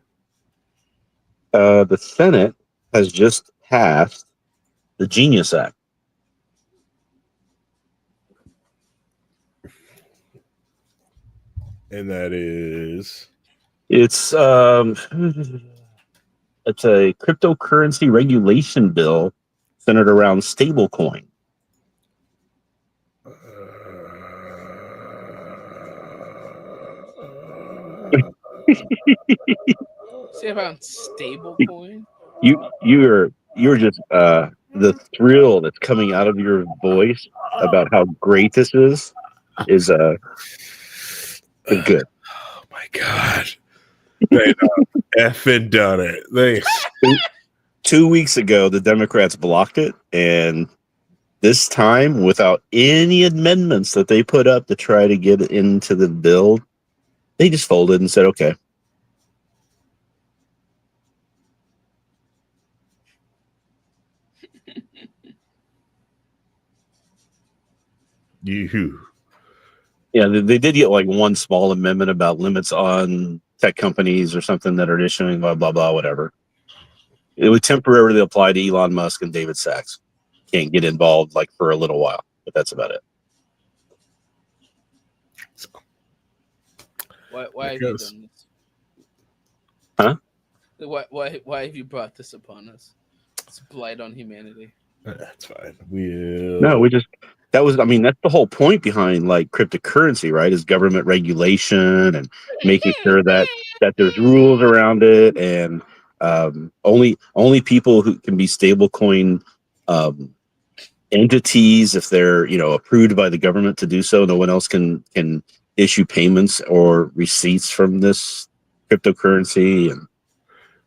S3: The Senate has just passed the Genius Act.
S2: And that is
S3: It's it's a cryptocurrency regulation bill centered around stablecoin.
S1: Say about stablecoin.
S3: You're just the thrill that's coming out of your voice about how great this is good.
S2: Oh my god. They effing done it. They
S3: 2 weeks ago, the Democrats blocked it, and this time, without any amendments that they put up to try to get it into the bill, they just folded and said, "Okay."
S2: you.
S3: Yeah, they did get like one small amendment about limits on tech companies or something that are issuing blah blah blah whatever. It would temporarily apply to Elon Musk and David Sachs. Can't get involved like for a little while, but that's about it.
S1: Why have you done this?
S3: Huh?
S1: Why have you brought this upon us? It's a blight on humanity.
S2: That's fine. We'll
S3: No, that's the whole point behind like cryptocurrency, right? Is government regulation and making sure that there's rules around it, and only people who can be stablecoin entities if they're approved by the government to do so. No one else can issue payments or receipts from this cryptocurrency. And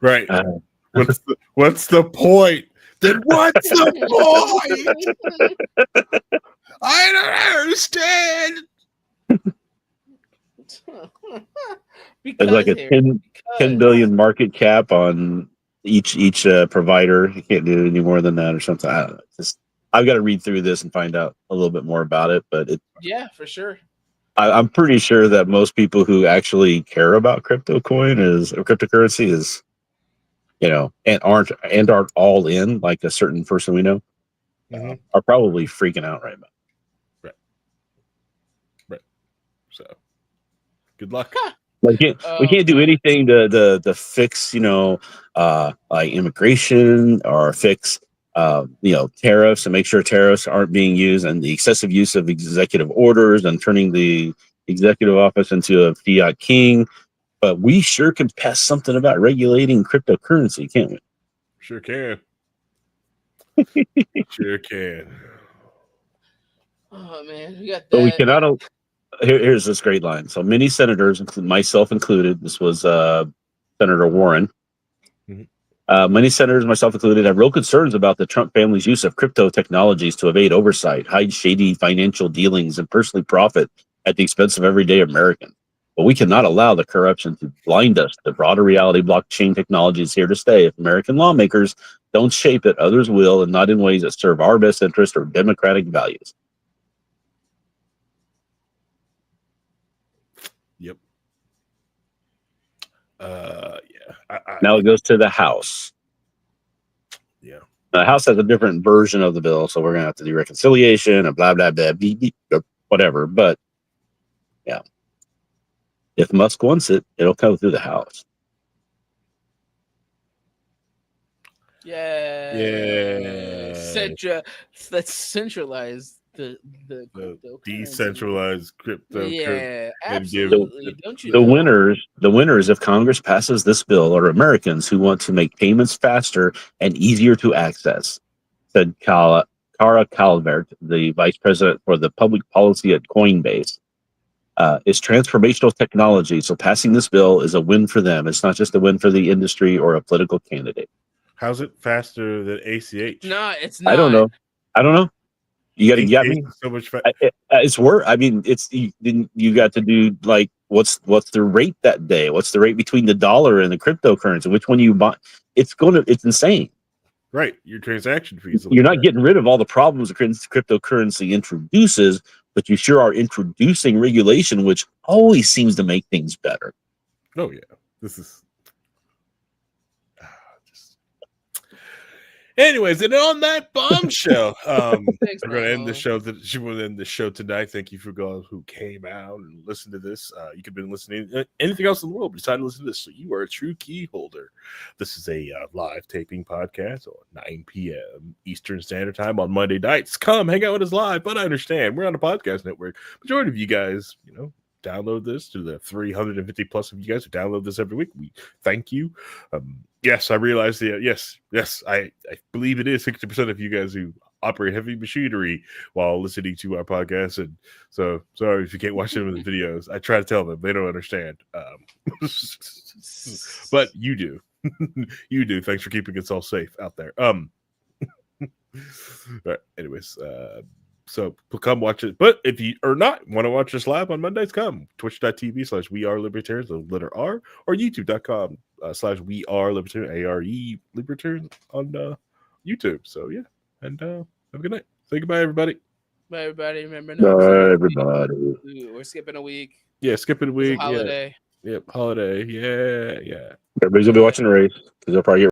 S2: right. What's the point? Then what's the point? I don't understand.
S3: There's like a 10 billion market cap on each provider. You can't do any more than that or something. I don't know. I've got to read through this and find out a little bit more about it. But
S1: yeah, for sure.
S3: I'm pretty sure that most people who actually care about cryptocurrency is, and aren't all in, like a certain person we know, are probably freaking out right now.
S2: Right. So, good luck.
S3: We can't do anything to fix, like immigration or fix, tariffs and make sure tariffs aren't being used, and the excessive use of executive orders and turning the executive office into a fiat king. But we sure can pass something about regulating cryptocurrency, can't we?
S2: Sure can. Sure can.
S1: Oh man, we got that.
S3: But we cannot. Here's this great line. So many senators, myself included, this was Senator Warren. Many senators, myself included, have real concerns about the Trump family's use of crypto technologies to evade oversight, hide shady financial dealings, and personally profit at the expense of everyday Americans. But we cannot allow the corruption to blind us to the broader reality. Blockchain technology is here to stay. If American lawmakers don't shape it, others will, and not in ways that serve our best interest or democratic values.
S2: Yep. Yeah.
S3: Now it goes to the House.
S2: Yeah.
S3: The House has a different version of the bill, so we're going to have to do reconciliation and blah, blah, blah, whatever. But, yeah. If Musk wants it, it'll come through the House.
S1: Yes. let's centralize the
S2: The
S1: cryptocurrency.
S2: decentralized cryptocurrency
S1: Yeah,
S2: and give
S1: absolutely. Don't you
S3: The
S1: know?
S3: winners, if Congress passes this bill, are Americans who want to make payments faster and easier to access, said Cara Calvert, the vice president for the public policy at Coinbase. It's transformational technology, so passing this bill is a win for them. It's not just a win for the industry or a political candidate.
S2: how's it faster than ACH?
S1: No, it's
S3: I don't
S1: not.
S3: know. I don't know. You got to get
S2: ACH
S3: me.
S2: is so much
S3: It's work. I mean, you got to do like what's the rate that day? What's the rate between the dollar and the cryptocurrency? Which one you buy? It's insane.
S2: right. Your transaction fees.
S3: You're not getting rid of all the problems the cryptocurrency introduces, but you sure are introducing regulation, which always seems to make things better.
S2: Oh yeah, this is. Just... Anyways, and on that bombshell,
S1: Thanks,
S2: we're going to end the
S1: Mama.
S2: show. She will end the show tonight. Thank you for those who came out and listened to this. You could have been listening to anything else in the world, but decided to listen to this. So you are a true key holder. This is a live taping podcast at 9 p.m. Eastern Standard Time on Monday nights. Come hang out with us live. But I understand we're on a podcast network. Majority of you guys, download this. To the 350 plus of you guys who download this every week, we thank you. Yes, I realize that. Yes, I believe it is 60% of you guys who operate heavy machinery while listening to our podcast. And so sorry if you can't watch them in the videos. I try to tell them, they don't understand. But you do. You do. Thanks for keeping us all safe out there. All right, anyways, so come watch it. But if you are not want to watch us live on Mondays, come twitch.tv/wearelibertarians, the letter R, or youtube.com/wearelibertarians, ARE libertarians on YouTube. So yeah, and have a good night. Say goodbye, everybody.
S1: Bye, everybody. Remember,
S3: Bye, everybody.
S1: we're skipping a week.
S2: Yeah, skipping a
S1: It's a
S2: week.
S1: holiday.
S2: Yep, holiday. Yeah.
S3: Everybody's gonna be watching the race because they'll probably get